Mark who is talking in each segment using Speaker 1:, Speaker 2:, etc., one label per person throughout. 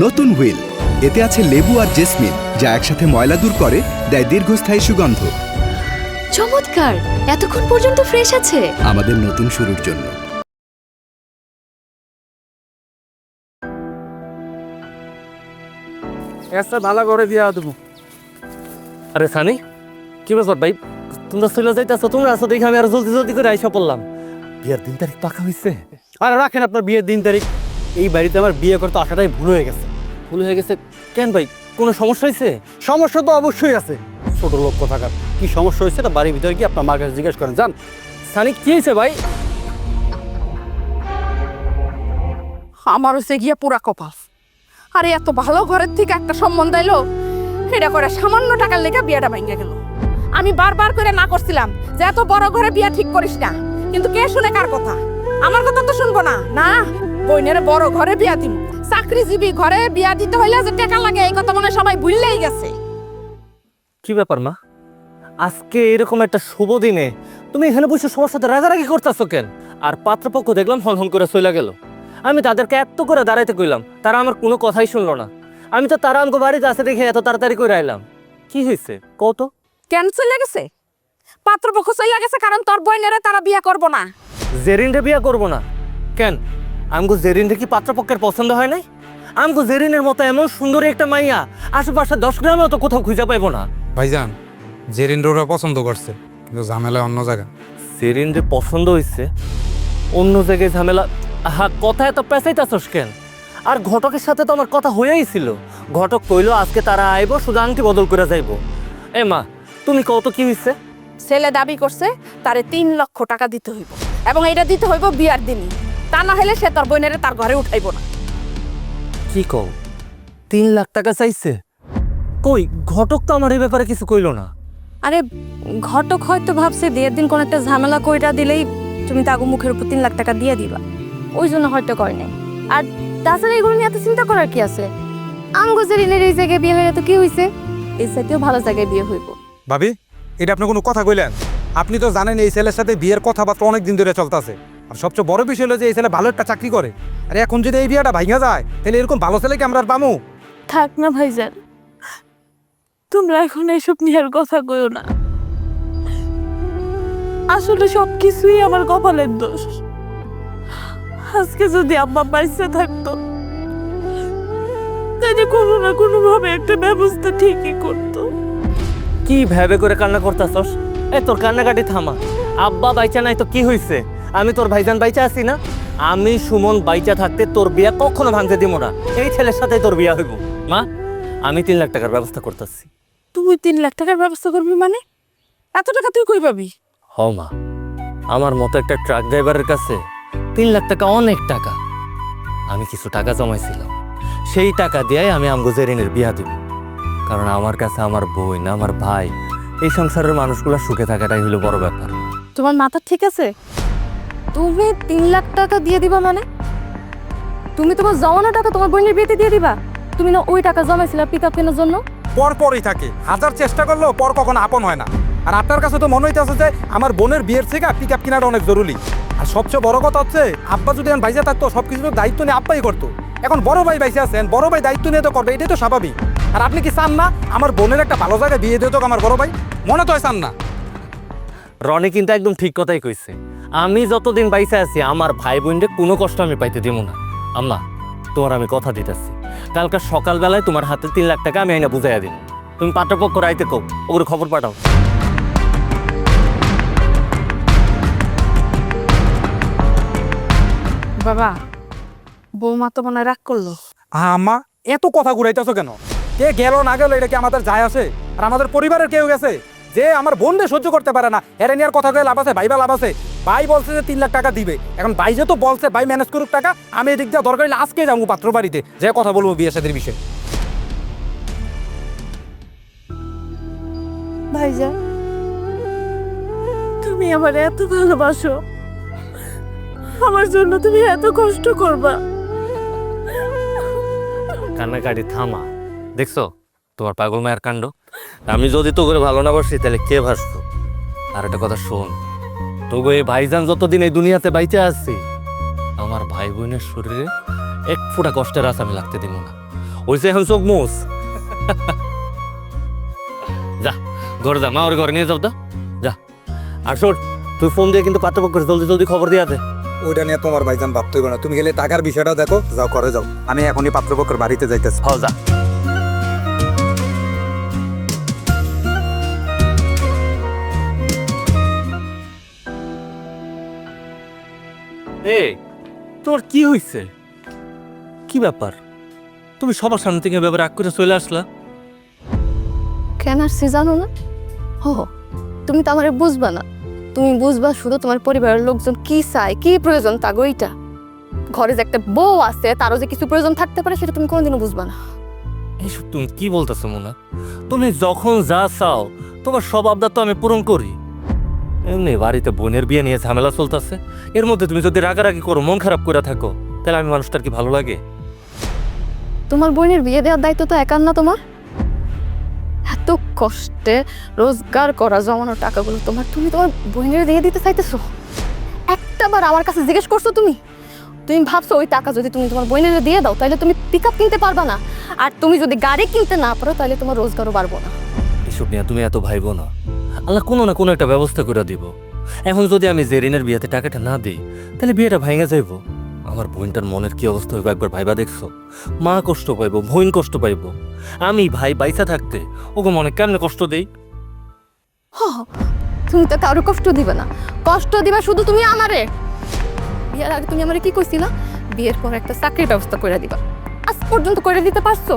Speaker 1: নতুন হুইল, এতে আছে লেবু আর জেসমিন, যা একসাথে ময়লা দূর করে, দেয় দীর্ঘস্থায়ী সুগন্ধ।
Speaker 2: চমৎকার! এতক্ষণ পর্যন্ত ফ্রেশ আছে।
Speaker 1: আমাদের নতুন শুরুর জন্য।
Speaker 3: একটা ভালো করে বিয়া দেবো।
Speaker 4: আরে সানি, কি ব্যাপার ভাই? তোমরা চলে যাইতেছো, তোমরা আছো দেখে আমি আর জলদি জলদি করে আইসা পড়লাম। বিয়ের দিন তারিখ পাকা হয়েছে?
Speaker 3: আরে রাখেন আপনার বিয়ের দিন তারিখ। এই বাড়িতে আমার বিয়ে করতে আসাটাই ভুল হয়ে গেছে।
Speaker 4: ভুল হয়ে গেছে কেন ভাই? কোনো সমস্যা হয়েছে?
Speaker 3: সমস্যা তো অবশ্যই আছে। ছোট লোক কোথাকার, কি সমস্যা হয়েছে তা বাড়ির ভিতরে গিয়ে আপনার মার কাছে জিজ্ঞেস করেন। যান।
Speaker 4: সানি, কি হয়েছে ভাই?
Speaker 5: আমার হচ্ছে গিয়ে পুরা কপাল। আরে এত ভালো ঘরের থেকে একটা সম্বন্ধ এলো, এটা করে সামান্য টাকার লেগে বিয়েটা ভেঙে গেল। আমি বারবার করে না করছিলাম যে এত বড় ঘরে বিয়ে ঠিক করিস না, কিন্তু কে শুনে কার কথা? আমার কথা তো শুনবো না। না, বইনের বড় ঘরে বিয়া দিব। চাকরিজীবী ঘরে বিয়া দিতে হইলে যে টাকা লাগে এই কথা মনে হয় সবাই ভুললেই গেছে।
Speaker 4: কি ব্যাপার মা, আজকে এরকম একটা শুভ দিনে তুমি এখানে বসে সবার সাথে রাগারাগি করতেছো কেন? আর পাত্রপক্ষ দেখলাম হন হন করে চলে গেল। আমি তাদেরকে এত করে দাঁড়াইতে কইলাম, তারা আমার কোনো কথাই শুনলো না। আমি তো তারা আমাকে বাড়িতে আসে দেখে এত তাড়াতাড়ি করে আইলাম। কি হয়েছে কত?
Speaker 5: কেন চলে গেছে? পাত্রপক্ষ চলে গেছে কারণ তোর বইনেরে তারা বিয়া করবো না।
Speaker 4: জেরিনরে বিয়া করবো না কেন? আমগো জেরিনরে কি পাত্রপক্ষের পছন্দ হয় নাই? আমগো জেরিনের মতো এমন সুন্দরী একটা মাইয়া আশেপাশে 10 গ্রামেও তো কোথাও খুঁজে পাইবো না।
Speaker 6: ভাইজান, জেরিন্দ্ররা পছন্দ করছে, কিন্তু ঝামেলা অন্য জায়গা।
Speaker 4: জেরিনরে পছন্দ হয়েছে, অন্য জায়গায় ঝামেলা? হা, কথা এত পেঁচাইতাছস কেন? আর ঘটকের সাথে তো আমার কথা হয়েই ছিল। ঘটক কইলো আজকে তারা আইব, শুধু আংটি বদল করে যাইব। এ মা, তুমি কত কি হয়েছে?
Speaker 5: ছেলে দাবি করছে তারে 3 লক্ষ টাকা দিতে হইব, এবং এটা দিতে হইব বিয়ার দিনই। তা না হলে সে তোর বোনেরে তার ঘরে উঠাইব না।
Speaker 4: কি কও? 3 লাখ টাকা চাইছে? কই, ঘটক তো আমার এই ব্যাপারে কিছু কইলো না।
Speaker 7: আরে ঘটক হয়তো ভাবছে বিয়ের দিন কোন একটা ঝামেলা কইরা দিলেই তুমি তাগো মুখের উপর 3 লাখ টাকা দিয়ে দিবা, ওই জন্য হয়তো করে নাই। আর তাছাড়া এগুলো নিয়ে এত চিন্তা করার কি আছে? আমগো জেরিনের এই জায়গায় বিয়ে হয়ে তো কি হইছে, এই সাইতেও ভালো জায়গায় বিয়ে হইব।
Speaker 6: ভাবি, এটা আপনি কোনো কথা কইলেন? আপনি তো জানেন এই ছেলের সাথে বিয়ের কথাবার্তা অনেক দিন ধরে চলতেছে। আর সবচেয়ে বড় বিষয় হলো যে এই ছেলে ভালো একটা চাকরি করে। আর এখন যদি এই বিয়েটা ভাঙা যায়, তাহলে এরকম ভালো ছেলেকে আমরা আর পামু?
Speaker 7: থাক না ভাইজান, তোমরা এখন এইসব নিয়ে কথা কইও না। আসলে সবকিছুই আমার কপালের দোষ। আজকে যদি আম্মা বাইসে থাকতো, তাহলে কোনো না কোনো ভাবে একটা ব্যবস্থা ঠিকই করতো।
Speaker 4: কি ভেবে করে কান্না করতাছস? এ তোর কান্নাকাটি থামা। আব্বা বাইচা নাই তো কি হইছে? আমি তোর ভাইজান বাইচা আছি না? আমি সুমন বাইচা থাকতে তোর বিয়া কখনো ভাঙতে দিব না। এই ছেলের সাথে তোর বিয়া হইব। মা, আমি 3 লাখ টাকার ব্যবস্থা করতেছি।
Speaker 5: তুই 3 লাখ টাকার ব্যবস্থা করবি মানে? এত টাকা তুই কই পাবি?
Speaker 4: হ মা, আমার মতো একটা ট্রাক ড্রাইভারের কাছে 3 লাখ টাকা অনেক টাকা। আমি কিছু টাকা জমাইছিলাম, সেই টাকা দিয়ে আমি আমগো জেরিনের বিয়া দিব। কারণ আমার কাছে আমার বোন, আমার ভাই, এই সংসারের মানুষগুলো সুখে থাকাটাই হলো বড় ব্যাপার।
Speaker 7: তোমার মাথা ঠিক আছে? তুমি 3 লাখ টাকা দিয়ে দিবা মানে? তুমি তোমার জমানো টাকা তোমার বোনের বিয়েতে দিয়ে দিবা? তুমি না ওই টাকা জমাইছিলা পিকআপ কেনার জন্য?
Speaker 6: পরই থাকে, হাজার চেষ্টা করলেও পর কখনো আপন হয় না। আর আপনার কাছে তো মনে হইতেছে যে আমার বোনের বিয়ের থেকে পিক আপ কেনাটা অনেক জরুরি। আর সবচেয়ে বড় কথা হচ্ছে, আব্বা যদি এখন বাইজা থাকতো, সবকিছু দায়িত্ব নিয়ে আব্বাই করতো। এখন বড় ভাই বাইসে আছেন, বড় ভাই দায়িত্ব নিয়ে তো করবে, এটাই তো স্বাভাবিক। আর আপনি কি চান না আমার বোনের একটা ভালো জায়গায় বিয়ে দিত আমার বড় ভাই? মনে তো হয় চান না।
Speaker 4: রনি কিন্তু একদম ঠিক কথাই কইছে। আমি যতদিন বাইসে আছি আমার ভাই বোনদের কোনো কষ্ট আমি পাইতে দিব না। আম্মা, তোমার আমি কথা দিতেছি, কালকে সকালবেলায় তোমার হাতে 3 লাখ টাকা আমি আইনা বুঝাইয়া দিন। তুমি পাত্রপক্ষ রাইতে কও, ওগুলো খবর পাঠাও।
Speaker 5: বাবা, বৌমা তো মনে হয় রাগ করলো।
Speaker 6: আম্মা, এত কথা ঘুরাইতেছো কেন? কে গেল না গেল এটা কি আমাদের যায় আসে? আর আমাদের পরিবারের কেউ গেছে যে আমার বোনদের সহ্য করতে পারে না, এর নিয়ে কথা কয়ে লাভ আছে? ভাইবা লাভ আছে? ভাই বলছে যে 3 লাখ টাকা দিবে। এখন ভাই যে তো বলছে ভাই ম্যানেজ করুক টাকা, আমি এদিক দিয়ে দরকার হলে আজকে যাবো পাত্র বাড়িতে, যে কথা বলবো বিয়ে শাদীর বিষয়ে।
Speaker 7: ভাইজান, তুমি আমার এত ভালোবাসো, আমার জন্য তুমি এত কষ্ট করবা?
Speaker 4: কান্নাকাটি থামা। দেখছো তোমার পাগল মায়ের কাণ্ড? আমি যদি তো করে ভালো না বাসি তাহলে কে ভাসতো? আর একটা কথা শোন, তোগো এই ভাইজান যতদিন এই দুনিয়াতে বাইচে আছি, আমার ভাই বোনের শরীরে এক ফোঁটা কষ্টের আশা আমি লাগতে দিব না। ওইসে এখন চোখ মুস। যা ঘরে যা, মা ওর ঘরে নিয়ে যাও তো, যা। আর শোন, তুই ফোন দিয়ে কিন্তু পাত্রপক্ষের জলদি জলদি খবর দিয়ে দে।
Speaker 6: ওইটা নিয়ে তোমার ভাইজান ভাবতে হবে না, তুমি গেলে টাকার বিষয়টা দেখো, যাও করে যাও। আমি এখনই পাত্রপক্ষের বাড়িতে যাইতেছি।
Speaker 4: হও যা। এই তোমার কি হইছে? কি ব্যাপার? তুমি সবার সামনে থেকে ব্যাপারে রাগ করে চলে আসলা?
Speaker 7: কেন আসছি জানো না? হো তুমি তো আমারে বুঝবা না। তুমি বুঝবা শুধু তোমার পরিবারের লোকজন কি চায়, কি প্রয়োজন তাগো এইটা। ঘরে যে একটা বউ আছে তারও যে কিছু প্রয়োজন থাকতে পারে সেটা তুমি কোনোদিনও বুঝবা না।
Speaker 4: এইসব তুমি কি বলতেছো মোনা? তুমি যখন যা চাও তোমার সব আবদার তো আমি পূরণ করি। এমনি বাড়িতে বোনের বিয়ে নিয়ে ঝামেলা চলতেছে, এর মধ্যে তুমি যদি রাগারাগি করো, মন খারাপ করে থাকো, তাহলে আমি মানুষটার কি ভালো লাগে?
Speaker 7: তোমার বোনের বিয়ে দেওয়ার দায়িত্ব তো একার না তোমার। এত কষ্টে রোজগার করা জমানো টাকাগুলো তোমার, তুমি তোমার বোনের দিয়ে দিতে চাইতেছো? একটাবার আমার কাছে জিজ্ঞেস করছো তুমি? তুমি ভাবছো ওই টাকা যদি তুমি তোমার বোনের দিয়ে দাও তাহলে তুমি পিক আপ কিনতে পারবা না, আর তুমি যদি গাড়ি কিনতে না পারো তাহলে তোমার রোজগারও বাড়বো না।
Speaker 4: এসব নিয়ে তুমি এত ভাইবো না। আল্লাহ কোনো না কোনো একটা ব্যবস্থা করে দিব। এখন যদি আমি জেরিনের বিয়েতে টাকাটা না দিই তাহলে বিয়েটা ভাঙা যাইব। আমার বোনটার মনের কি অবস্থা হইব একবার ভাইবা দেখছো? মা কষ্ট পাইবো, বোন কষ্ট পাইবো। আমি ভাই বাইসা থাকতে ওকে মনে কেমনে কষ্ট দেই?
Speaker 7: তুমি তো কারো কষ্ট দিবে না, কষ্ট দিবা শুধু তুমি আমারে। বিয়ের আগে তুমি আমারে কি কইছিলা? বিয়ের পর একটা চাকরির ব্যবস্থা করে দিবা। আজ পর্যন্ত করে দিতে পারছো?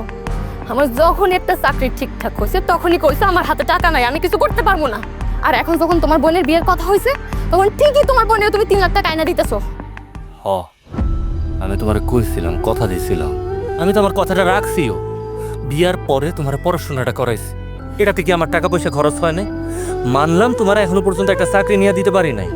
Speaker 7: আমার যখন একটা চাকরি ঠিকঠাক হয়েছে তখনই কইছো আমার হাতে টাকা নাই, আমি কিছু করতে পারবো না। আর এখন যখন তোমার বোনের বিয়ের কথা হয়েছে তখন ঠিকই তোমার বোনের তুমি 3 লাখ টাকা আইনা দিতেছো।
Speaker 4: হ, আমি তোমারে কইছিলাম, কথা দিয়েছিলাম, আমি তো আমার কথাটা রাখছিও। বিয়ার পরে তোমার পড়াশোনাটা করাইছি, এটাতে কি আমার টাকা পয়সা খরচ হয় নাই? মানলাম তোমার এখনো পর্যন্ত একটা চাকরি নিয়ে দিতে পারি নাই।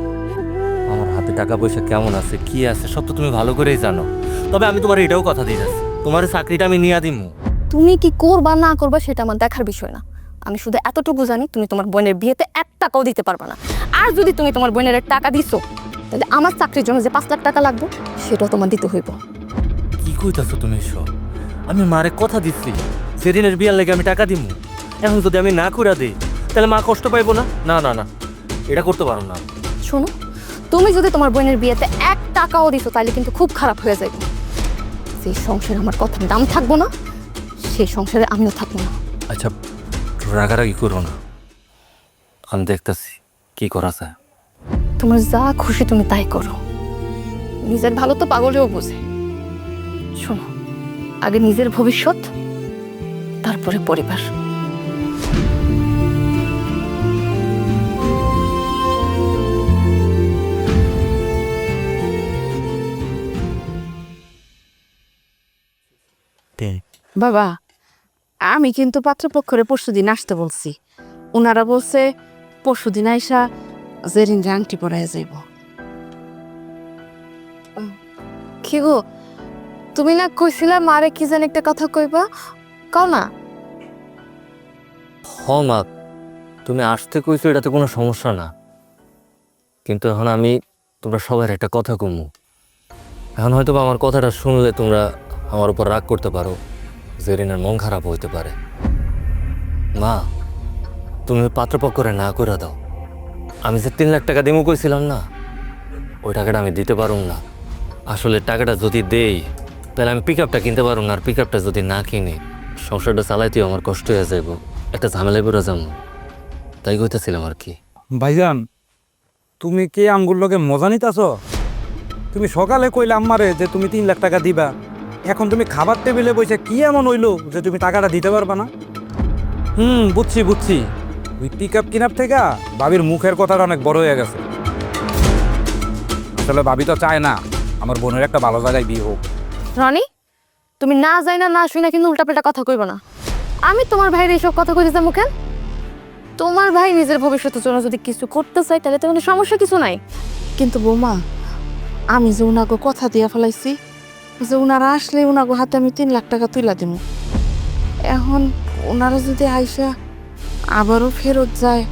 Speaker 4: আমার হাতে টাকা পয়সা কেমন আছে, কি আছে, সব তো তুমি ভালো করেই জানো। তবে আমি তোমার এটাও কথা দিয়ে যাচ্ছি, তোমার চাকরিটা আমি নিয়ে দিমু।
Speaker 7: তুমি কি করবা না করবা সেটা আমার দেখার বিষয় না। আমি শুধু এতটুকু জানি তুমি তোমার বোনের বিয়েতে 1 টাকাও দিতে পারবে না। আর যদি তুমি তোমার বোনের টাকা দিছো তাহলে আমার চাকরির জন্য যে 5 লাখ টাকা লাগবে সেটাও তোমার দিতে হইব।
Speaker 4: কি কইতাছো তুমি এসব? আমি মারে কথা দিচ্ছি সেদিনের বিয়ার লেগে আমি টাকা দিমু। এখন যদি আমি না করে দিই তাহলে মা কষ্ট পাইবো না? না না না, এটা করতে পারো না।
Speaker 7: শোনো, তুমি যদি তোমার বোনের বিয়েতে 1 টাকাও দিছো তাহলে কিন্তু খুব খারাপ হয়ে যাবে। সেই সংসারে আমার কথার দাম থাকবো না, সেই সংসারে আমিও থাকবো না।
Speaker 4: আচ্ছা, রাগারাগি করো না, আমি দেখতেছি কি করা যায়।
Speaker 7: তোমার যা খুশি তুমি তাই করো, নিজের ভালো তো পাগলেও বোঝে। শোনো, আগে নিজের ভবিষ্যৎ, তারপরে পরিবার।
Speaker 5: বাবা, আমি কিন্তু পাত্রপক্ষরে পরশুদিন আসতে বলছি। ওনারা বলছে পরশুদিন আইসা জেরিন আংটি পরাইয়া যাইব।
Speaker 7: কি গো, তুমি না কইছিলা মারে কি জানি একটা কথা কইবা, কও না?
Speaker 4: হ মা, তুমি আসতে কইছো এটাতে কোনো সমস্যা না, কিন্তু এখন আমি তোমরা সবার একটা কথা কমু। এখন হয়তো বা আমার কথাটা শুনলে তোমরা আমার উপর রাগ করতে পারো, জেরিনের মন খারাপ হইতে পারে। মা, তুমি পাত্রপক্ষরে না করে দাও। আমি যে 3 লাখ টাকা দিমু কইছিলাম না, ওই টাকাটা আমি দিতে পারুম না। আসলে টাকাটা যদি দেই তাহলে আমি পিক আপটা কিনতে পারুম না, আর পিক আপটা যদি না কিনি সংসারটা চালাইতেও আমার কষ্ট হয়ে যাইব, একটা ঝামেলায় পড়ে যাবো, তাই কইতেছিলাম আর কি।
Speaker 6: ভাইজান, তুমি কি আমগুর লগে মজা নিতেছ? তুমি সকালে কইলে আম্মারে যে তুমি 3 লাখ টাকা দিবা, এখন তুমি খাবার টেবিলে বসে কি এমন হইলো যে তুমি টাকাটা দিতে পারবা না? বুঝছি বুঝছি, ওই পিক আপ কিনার থেকে ভাবির মুখের কথাটা অনেক বড় হয়ে গেছে। আসলে ভাবি তো চায় না আমার বোনের একটা ভালো জায়গায় বিয়ে হোক।
Speaker 7: রনি, তুমি না যাই না শুই না কিন্তু উল্টাপাল্টা কথা কইবা না। আমি তোমার ভাইয়ের এইসব কথা কইতেছি মুখে? তোমার ভাই নিজের ভবিষ্যতের জন্য যদি কিছু করতে চাই তাহলে তো কোনো সমস্যা কিছু নাই।
Speaker 5: কিন্তু বৌমা, আমি যে উনাকে কথা দিয়া ফেলাইছি যে উনারা আসলে উনাকে হাতে আমি 3 লাখ টাকা তুইলা দিব, এখন ওনারা যদি আইসা আবারও ফেরত যায়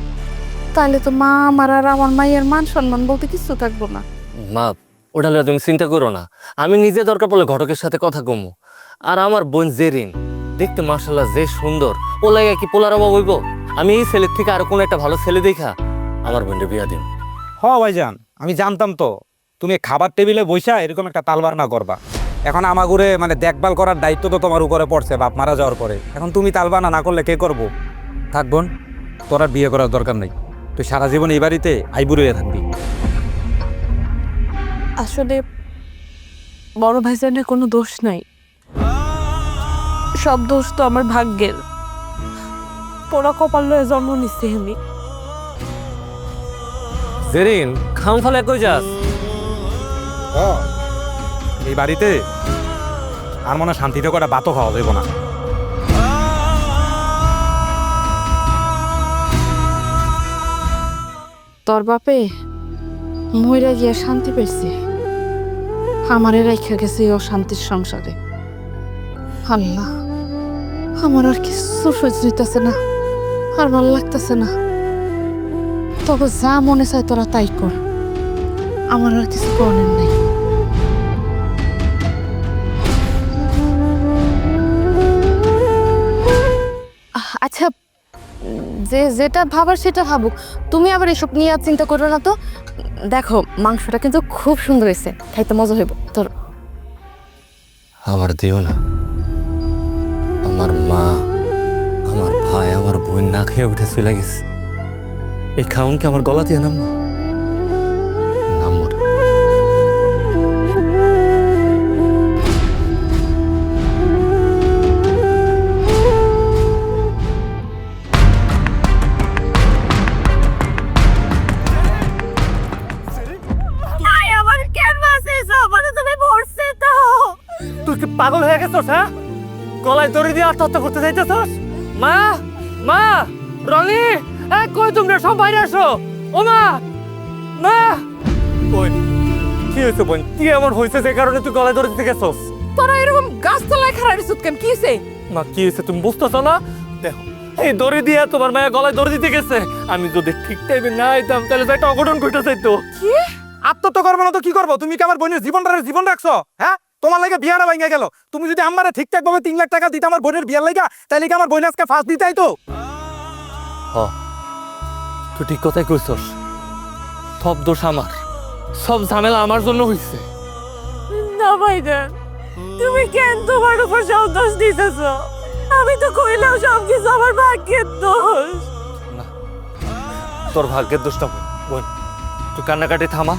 Speaker 5: তাহলে তো মা আমার আর আমার মায়ের মান সম্মান বলতে কিছু থাকবো না।
Speaker 4: মা, ওটা তুমি চিন্তা করো না, আমি নিজে দরকার পড়লে ঘটকের সাথে কথা কমু। আর আমার বোন জেরিন, দেখতে মার্শাল্লাহ যে সুন্দর, ও লাগে কি পোলার অভাব হইব? আমি এই ছেলের থেকে আর কোনো একটা ভালো ছেলে দেখা আমার বোনের বিয়া দিন।
Speaker 6: হ ভাইজান, আমি জানতাম তো তুমি খাবার টেবিলে বইসা এরকম একটা তালবাহানা করবা। এখন আমাগুরে মানে দেখভাল করার দায়িত্ব তো তোমার উপরে পড়ছে বাপ মারা যাওয়ার পরে। এখন তুমি তালবাহানা না করলে কে করবো? থাক বোন, তোর আর বিয়ে করার দরকার নেই। তুই সারা জীবন এই বাড়িতে আইবুড়ো হয়ে থাকবি।
Speaker 7: আসলে বড় ভাইজানের কোনো দোষ নাই, সব দোষ তো আমার ভাগ্যের। পোড়া কপাল লয়ে জন্ম নিচ্ছি আমি।
Speaker 4: জেরিন খাম ফালে কই যাস?
Speaker 6: এই বাড়িতে আর মনে হয় শান্তিতে করে ভাতও খাওয়া যাইব না।
Speaker 5: তোর বাপে মইরা গিয়া শান্তি পেয়েছে, আমারে রাইখা গেছে ও শান্তির সংসারে। আল্লাহ, আমার আর কিছু সহ্য হইতাছে না, আর ভালো লাগতেছে না। তবে যা মনে চায় তোরা তাই কর, আমার আর কিছু করার নাই। আচ্ছা, যেটা ভাবার সেটা ভাবুক, তুমি আবার এসব নিয়ে আর চিন্তা করো না তো। দেখো, মাংসটা কিন্তু খুব সুন্দর হয়েছে, খাইতে মজা হইব তোর।
Speaker 4: আমার দিও না, আমার মা, আমার ভাই, আমার বোন না খেয়ে উঠে চলে গেছে। এই খাউন কি আমার গলা দিয়ে নামবো? নামবো না। তুই কি পাগল হয়ে গেছস? হ্যাঁ, গলায় দড়ি দিয়ে আত্মহত্যা করতে চাইতেছস? মা, মা, রনি, কই তোমরা সব বাইরে আসো। ও মা, মা, বোন, কি হয়েছে বোন? কি এমন হয়েছে যে কারণে তুই গলায় দড়ি দিতে গেছস?
Speaker 5: তোরা এরকম গাছতলায় খাড়া রিসুত কেন? কি হয়েছে?
Speaker 4: মা, কি হয়েছে তুমি বুঝতেছ না? দেখো, এই দড়ি দিয়ে তোমার মায়া গলায় দড়ি দিতে গেছে। আমি যদি ঠিক টাইমে না আইতাম তাহলে তো একটা অঘটন ঘটে যাইতো।
Speaker 5: কি?
Speaker 6: আত্মহত্যা করবো না তো কি করবো? তুমি কি আমার বোনের জীবন রাখছো? হ্যাঁ, তোমার লাগে বিয়াটা ভাঙা গেল। তুমি যদি আমারে ঠিকঠাক ভাবে 3 লাখ টাকা দিতে আমার বোনের বিয়ার লাগা, তাহলে কি আমার বোন আজকে ফাঁস দিতে আইতো?
Speaker 4: তুই ঠিক কথাই কইছস, সব দোষ আমার, সব ঝামেলা আমার জন্য হইছে।
Speaker 7: না ভাইজান, তুমি কেন তোমার উপর সব দোষ দিতেছ? আমি তো কইলাম সব কিছু আমার ভাগ্যের দোষ।
Speaker 4: না, তোর ভাগ্যের দোষটা বোন। তুই কান্নাকাটি থামা।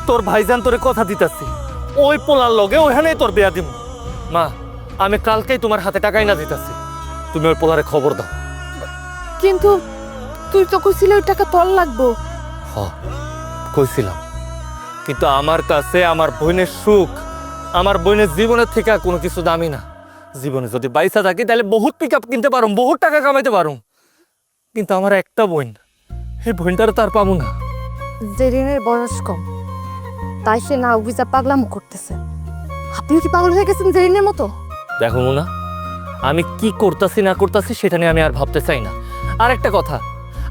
Speaker 4: তোর ভাইজান তোরে কথা দিতাছি, ওই পোলার লগে ওইখানেই তোর বিয়া দিব। মা, আমি কালকেই তোমার হাতে টাকাই না দিতাছি, তুমি ওই পোলারে খবর দাও।
Speaker 5: কিন্তু তুই তো কইছিলি ওই টাকা তোর লাগবো।
Speaker 4: হ, কইছিলাম, কিন্তু আমার কাছে আমার বোনের সুখ, আমার বোনের জীবনের থেকে আর কোনো কিছু দামি না। জীবনে যদি বাইসা থাকি তাহলে বহুত পিক আপ কিনতে পারুম, বহুত টাকা কামাইতে পারুম, কিন্তু আমার একটা বোন, এই বোনটার তার পাবো না।
Speaker 7: জেরিনের বয়স কম, তাই সে না অভিজা পাগলামো করতেছে। আপনি কি পাগল হয়ে গেছেন জেরিনের মতো?
Speaker 4: দেখো মুনা, আমি কি করতেছি না করতেছি সেটা নিয়ে আমি আর ভাবতে চাই না। আর একটা কথা,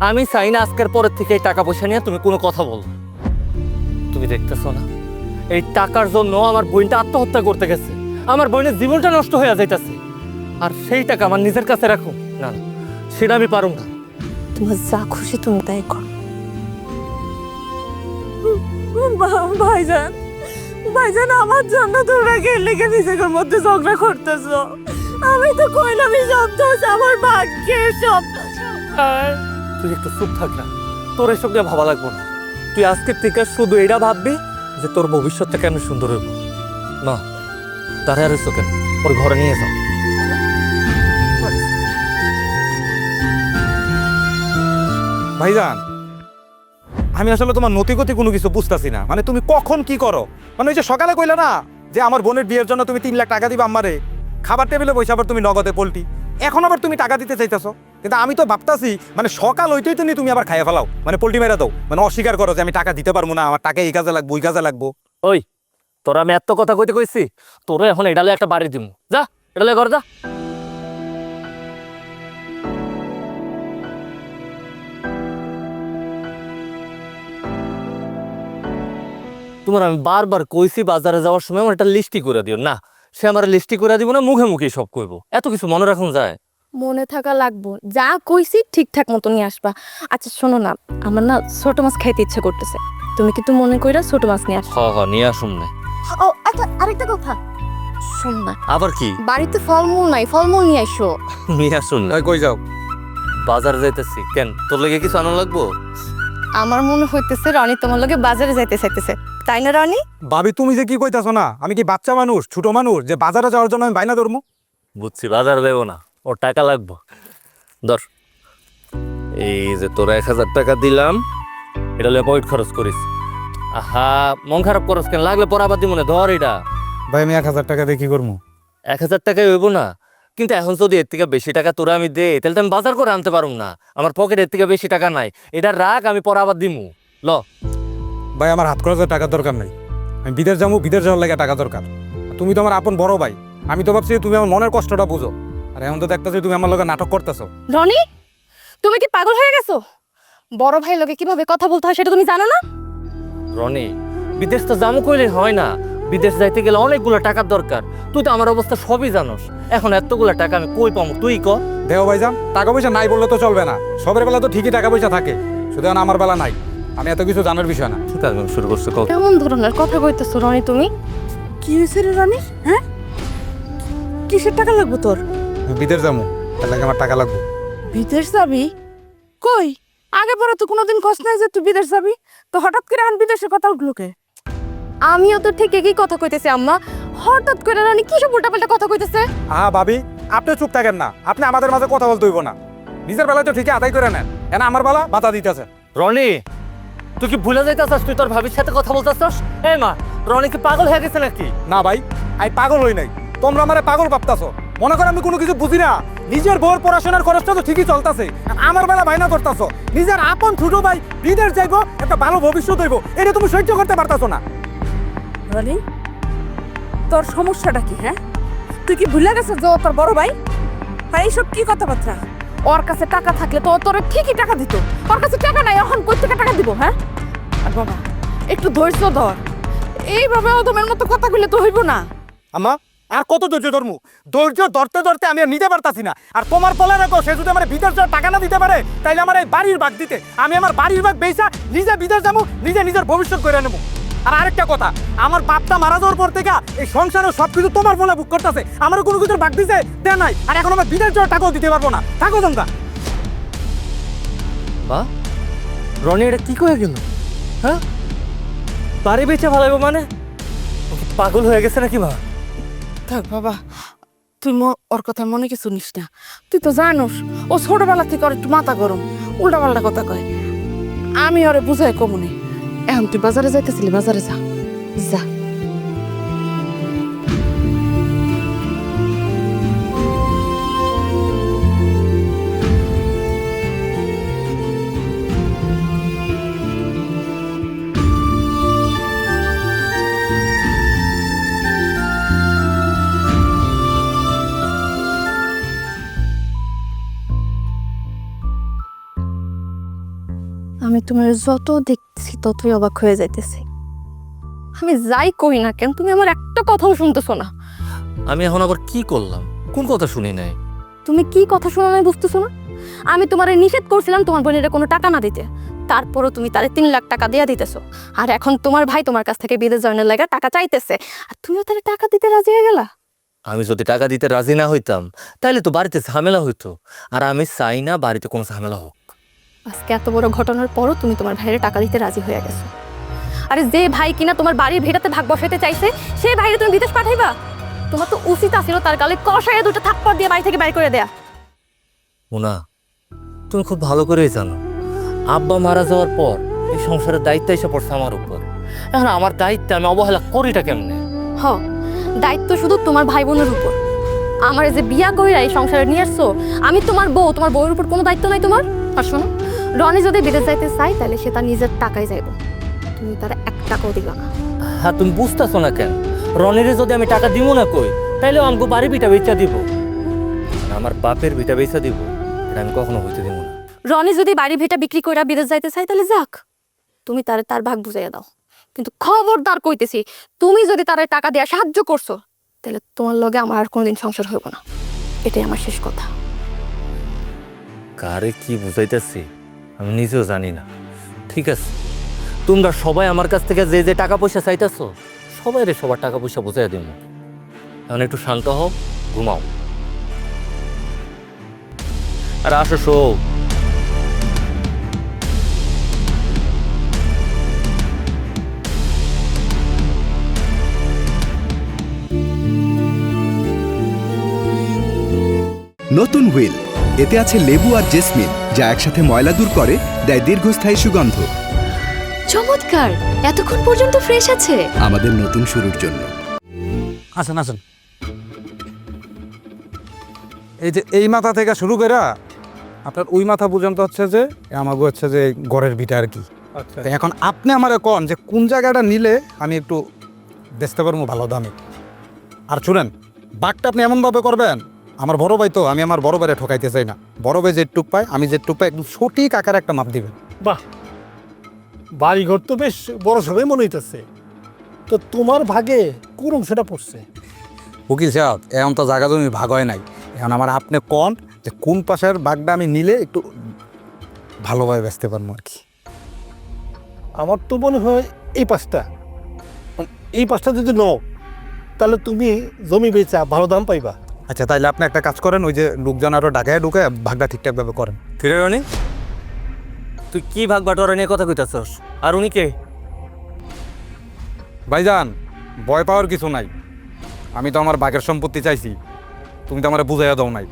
Speaker 4: আমি চাই না আজকের পরের থেকে এই টাকা পয়সা নিয়ে তুমি কোনো কথা বলো। তুমি দেখতেছো না, এই টাকার জন্য আমার বোনটা আত্মহত্যা করতে গেছে, আমার বোনের জীবনটা নষ্ট হয়ে যাইতেছে। আর সেই টাকা আমার নিজের কাছে রাখো? না না, সেটা আমি পারুম না।
Speaker 7: তোমার যা খুশি তুমি তাই কর। ভাইজান, ভাইজান, আমার জন্য তোমরা লেগে নিজেদের মধ্যে ঝগড়া করতেছো। আমি তো কইলামই সব দোষ আমার ভাগ্যের, সব দোষ আমার।
Speaker 4: তুই একটু চুপ থাক না, তোর এসব নিয়ে ভাবা লাগবো না। তুই আজকের থেকে শুধু এটা ভাববি যে তোর ভবিষ্যৎটা কেন সুন্দর হইব। মা, তারে আর এসো কেন, ওর ঘরে নিয়ে যাও।
Speaker 6: ভাইজান, আমি আসলে তোমার নতিগতি কোনো কিছু বুঝতেছি না। মানে তুমি কখন কি করো? মানে ওই যে সকালে কইলে না যে আমার বোনের বিয়ের জন্য তুমি 3 লাখ টাকা দিবা আমারে, খাবার টেবিলে বসে আবার তুমি নগদে পল্টি, এখন আবার তুমি টাকা দিতে চাইতেছো। কিন্তু আমি তো ভাবতাছি মানে সকাল হইতেই তো তুমি আবার খাইয়া ফেলাও, মানে পোল্টি মেরে দাও, মানে অস্বীকার করো যে আমি টাকা দিতে পারবো না, আমার টাকা এই কাজে লাগবো ওই কাজে লাগবো।
Speaker 4: ওই, তোরা আমি এত কথা কইতে কইছি, তোরা এখন এডালে একটা বাড়ি দিব। যা, এডালে ঘর যা। তোমার আমি বারবার কইছি বাজারে যাওয়ার সময় আমার একটা লিস্টি করে দিও না, সে আমার লিস্টি করে দিব না, মুখে মুখে সব কইব? এত কিছু মনে রাখুন যায়?
Speaker 7: মনে থাকা লাগবো, যা কইছি ঠিকঠাক মতো নিয়ে আসবা। আচ্ছা শোনো না, আমার না ছোট মাছ খাইতে ইচ্ছে করতেছে, তুমি কিন্তু মনে কইরা ছোট মাছ নিয়ে আসো।
Speaker 4: হ নিয়ে আসুন না।
Speaker 7: ও আচ্ছা, আরেকটা কথা শোন না,
Speaker 4: আবার কি?
Speaker 7: বাড়িতে ফলমূল নাই, ফলমূল নিয়ে আইসো।
Speaker 4: নিয়ে আসুন না।
Speaker 6: এই কই যাও?
Speaker 4: বাজারে যাইতেছি। কেন, তোর লেগে কিছু আনা লাগবো?
Speaker 7: আমার মনে হইতেছে রনি তোমার লগে বাজারে যাইতে চাইতেছে, তাই না রনি?
Speaker 6: ভাবি তুমি যে কি কইতাছো না, আমি কি বাচ্চা মানুষ, ছোট মানুষ যে বাজারে যাওয়ার জন্য আমি বাইনা ধরবো?
Speaker 4: বুঝছি, বাজার দেবো না, ওর টাকা লাগবো। ধর, এই যে তোরা 1000 টাকা দিলাম, এটা লয়ে পকেট খরচ করিস। আহা, মন খারাপ করস কেন? লাগলে পরে আবার দিব না, ধর এটা।
Speaker 6: ভাই আমি 1000 টাকা দিয়ে কি করবো?
Speaker 4: 1000 টাকায় হইব না, কিন্তু এখন যদি এর থেকে বেশি টাকা তোরা আমি দে, তাহলে তো আমি বাজার করে আনতে পারুম না। আমার পকেটে এর থেকে বেশি টাকা নাই, এটা রাখ, আমি পরে আবার দিমু। ল।
Speaker 6: ভাই আমার হাত খরচের টাকার দরকার নাই, আমি বিদেশ যাবো, বিদেশ যাওয়ার লাগে টাকা দরকার। তুমি তো আমার আপন বড় ভাই, আমি তো ভাবছি তুমি আমার মনের কষ্টটা বুঝো, আর এখন তো দেখতেছি তুমি আমার লগে নাটক করতেছো।
Speaker 7: রনি, তুমি কি পাগল হয়ে গেছো? বড় ভাই লগে কিভাবে কথা বলতে হয় সেটা তুমি জানো না?
Speaker 4: রনি, বিদেশ তো জামু কইলে হয় না, বিদেশ যাইতে গেলে অনেকগুলো টাকার দরকার। তুই তো আমার অবস্থা সবই জানোস, এখন এতগুলো টাকা আমি কই পাবো তুই ক?
Speaker 6: দেও ভাইজান, টাকা পয়সা নাই বললে তো চলবে না, সবের বেলা তো ঠিকই টাকা পয়সা থাকে, শুধু এখন আমার বেলা নাই। আমি এত কিছু জানার বিষয় না।
Speaker 4: ঠিক আছে, শুরু করছে কল।
Speaker 7: কেমন ধরনের কথা কইতেছো রনি তুমি?
Speaker 5: কি হয়েছে রে রনি? হ্যাঁ, কিসের টাকা লাগবে তোর?
Speaker 6: আমি বিদেশ যাবো, তার লাগে আমার টাকা লাগবে।
Speaker 5: বিদেশ যাবি? কই, আগে পরে তো কোনোদিন খোঁজ নাই যে তুই বিদেশ যাবি, তো হঠাৎ করে এখন বিদেশের কথা উঠলো কে?
Speaker 7: আমিও তো ঠিক একই কথা কইতেছি আম্মা, হঠাৎ করে রনি কি সব উল্টাপাল্টা কথা কইতেছে?
Speaker 6: আহা ভাবি, আপনি চুপ থাকেন না, আপনি আমাদের মাঝে কথা বলতে হইব না। নিজের বেলায় তো ঠিকই আদায় করে নেন, এনা আমার বেলা বাধা দিতেছে।
Speaker 4: রনি, তুই কি ভুলে যাইতাছস? তুই তোর ভাবির সাথে কথা বলতাছস? এই মা, রনি কি পাগল হয়ে গেছে নাকি?
Speaker 6: না ভাই, আমি পাগল হই নাই, তোমরা আমারে পাগল ভাবতাছো। মনে করো আমি কোনো কিছু বুঝি না, নিজের বউর পড়াশোনার খরচটা তো ঠিকই চলতেছে, আমার বেলা বাইনা করতেছো। নিজের আপন ছোট ভাই বিদেশ যাইবো, একটা ভালো ভবিষ্যৎ হইব, এটা তুমি সহ্য করতে পারতাছো না।
Speaker 5: রনি, তোর সমস্যাটা কি? হ্যাঁ, তুই কি ভুলে গেছিস যে ও তোর বড় ভাই? আর এইসব কি কথাবার্তা? ওর কাছে টাকা থাকলে তো ও তোর ঠিকই টাকা দিত, ওর কাছে টাকা নাই, এখন কই থেকে টাকা দিব? হ্যাঁ, আর বাবা একটু ধৈর্য ধর, এইভাবে অদমের মতো কথা কইলে তো হইব না।
Speaker 6: আমা, আর কত ধৈর্য ধরমু? ধৈর্য ধরতে ধরতে আমি আর নিতে পারতাছি না। আর তোমার বলে রাখো, সে যদি আমার বিদেশ যাওয়ার টাকা না দিতে পারে, তাইলে আমার এই বাড়ির ভাগ দিতে, আমি আমার বাড়ির ভাগ বেচা নিজে বিদেশ যাবো, নিজে নিজের ভবিষ্যৎ করে নেবো। আর আরেকটা কথা, আমার বাপটা মারা যাওয়ার পর থেকে এই সংসারে সবকিছু তোমার বলে বুক করতেছে, আমার কোনো কিছুর ভাগ দিতে দেয় নাই, আর এখন আমার বিদেশ যাওয়ার টাকাও দিতে পারবো না। থাকো তোমরা।
Speaker 4: বা, রনি এটা কি কয়ে গেল? হ্যাঁ, বাড়ি বেচে ভালো মানে? ও কি পাগল হয়ে গেছে নাকি মা?
Speaker 5: থাক বাবা, তুই ওর কথা মনে কিছু নিস না। তুই তো জানোস ও ছোটবেলা থেকে ওর একটু মাথা গরম, উল্টাপাল্টা কথা কয়। আমি ওরে বুঝাই কমনে। এখন তুই বাজারে যাইতেছিলি, বাজারে যা যা।
Speaker 7: আমি তোমার যত দেখছি ততই অবাক হয়ে যাইতেছি। আমি যাই কই না কেন, তুমি আমার একটা কথাও শুনতেছো না।
Speaker 4: আমি এখন আবার কি করলাম? কোন কথা শুনি নাই?
Speaker 7: তুমি কি কথা শোনা নাই বুঝতেছো না? আমি তোমারে নিষেধ করছিলাম তোমার বোনের কোনো টাকা না দিতে, তারপরও তুমি তারে 3 লাখ টাকা দিয়ে দিতেছো। আর এখন তোমার ভাই তোমার কাছ থেকে বিদেশ যাওয়ার লাগা টাকা চাইতেছে, আর তুমিও তারে টাকা দিতে রাজি হয়ে গেলা।
Speaker 4: আমি যদি টাকা দিতে রাজি না হইতাম, তাহলে তো বাড়িতে ঝামেলা হইতো, আর আমি চাই না বাড়িতে কোনো ঝামেলা হোক।
Speaker 7: আজকে এত বড় ঘটনার পরও তুমি তোমার ভাইয়ের টাকা দিতে রাজি হয়ে গেছো। আরে যে ভাই কিনা তোমার বাড়ির ভেড়াতে ভাগ বসাইতে চাইছে, সেই ভাইরে তুমি বিদেশ পাঠাইবা? তোমার তো উচিত আছিল তার গালে কষায় 2টা থাপ্পড় দিয়ে বাড়ি থেকে বাইর করে দেয়া।
Speaker 4: মুনা, তুমি খুব ভালো করেই জানো, আব্বা মারা যাওয়ার পর এই সংসারের দায়িত্ব এসে পড়ছে আমার উপর। এখন আমার দায়িত্বে আমি অবহেলা করিটা কেমনে?
Speaker 7: হ, দায়িত্ব শুধু তোমার ভাই বোনের উপর। আমার যে বিয়া কইরা এই সংসারে নিয়ে আসছো, আমি তোমার বউ, তোমার বউয়ের উপর কোনো দায়িত্ব নাই তোমার। আর শোনো, রনি যদি বিদেশ যাইতে চাই তাহলে সে তার নিজের টাকায় যাইব, তুমি তার 1 টাকাও দিবা না।
Speaker 4: হ্যাঁ, তুমি বুঝতেছো না কেন? রনিরে যদি আমি টাকা দিব না কই, তাইলে আমাকে বাড়ি ভিটা বেচা দিব, আমার বাপের ভিটা বেচা দিব, এটা আমি কখনো হইতে দিব না।
Speaker 7: রনি যদি বাড়ি ভিটা বিক্রি কইরা বিদেশ যাইতে চাই তাহলে যাক, তুমি তার ভাগ বুঝাইয়া দাও। কিন্তু খবরদার কইতেছি, তুমি যদি তার টাকা দেয়া সাহায্য করছো তাহলে তোমার লগে আমার আর কোনোদিন সংসার হইব না, এটাই আমার শেষ কথা।
Speaker 4: কারে কি বুঝাইতেছি আমি নিজেও জানি না। ঠিক আছে, তোমরা সবাই আমার কাছ থেকে যে যে টাকা পয়সা চাইতেছো সবাই সবার টাকা পয়সা বুঝাই দিব। এখন একটু শান্ত হও, ঘুমাও। আর আসো শো।
Speaker 1: নতুন হুইল, এতে আছে লেবু আর জেসমিন, যা একসাথে ময়লা দূর করে, দেয় দীর্ঘস্থায়ী সুগন্ধ।
Speaker 2: চমৎকার, এতক্ষণ পর্যন্ত ফ্রেশ আছে।
Speaker 1: আমাদের নতুন শুরুর জন্য।
Speaker 6: আসেন আসেন, এই যে এই মাথা থেকে শুরু করে আপনার ওই মাথা পর্যন্ত হচ্ছে যে আমাকে হচ্ছে যে গড়ের ভিটা আর কি।
Speaker 3: আচ্ছা,
Speaker 6: তো এখন আপনি আমার কোন যে কোন জায়গাটা নিলে আমি একটু বেচতে পারবো ভালো দামে। আর শুনেন, বাঘটা আপনি এমনভাবে করবেন, আমার বড় ভাই তো, আমি আমার বড় ভাইরে ঠকাইতে চাই না। বড় ভাই যেটুক পায়, আমি যেটুক পাই, একদম সঠিক আকার একটা মাপ দিবেন।
Speaker 8: বাহ, বাড়িঘর তো বেশ বড় সড়ই মনে হইতেছে। তো তোমার ভাগে কোন অংশটা পড়ছে?
Speaker 6: উকিল সাহেব, এখন তো জায়গা জমি ভাগ হয় নাই। এখন আমার আপনি কোন যে কোন পাশের বাঘটা আমি নিলে একটু ভালোভাবে বেচতে পারবো আর কি।
Speaker 8: আমার তো মনে হয় এই পাঁচটা, এই পাঁচটা যদি নাও তাহলে তুমি জমি বেচা ভালো দাম পাইবা।
Speaker 6: আচ্ছা, তাইলে আপনি একটা কাজ করেন, ওই যে লোকজন আরও ঢাকায় ঢুকে ভাগটা ঠিকঠাকভাবে করেন।
Speaker 4: ফিরে রনি, তুই কি ভাগ বাটোয়ারা নিয়ে কথা কইতাছস? আর উনি কে?
Speaker 6: ভাইজান, ভয় পাওয়ার কিছু নাই। আমি তো আমার বাঘের সম্পত্তি চাইছি, তুমি তো আমারে বুঝাইয়া দাও নাই।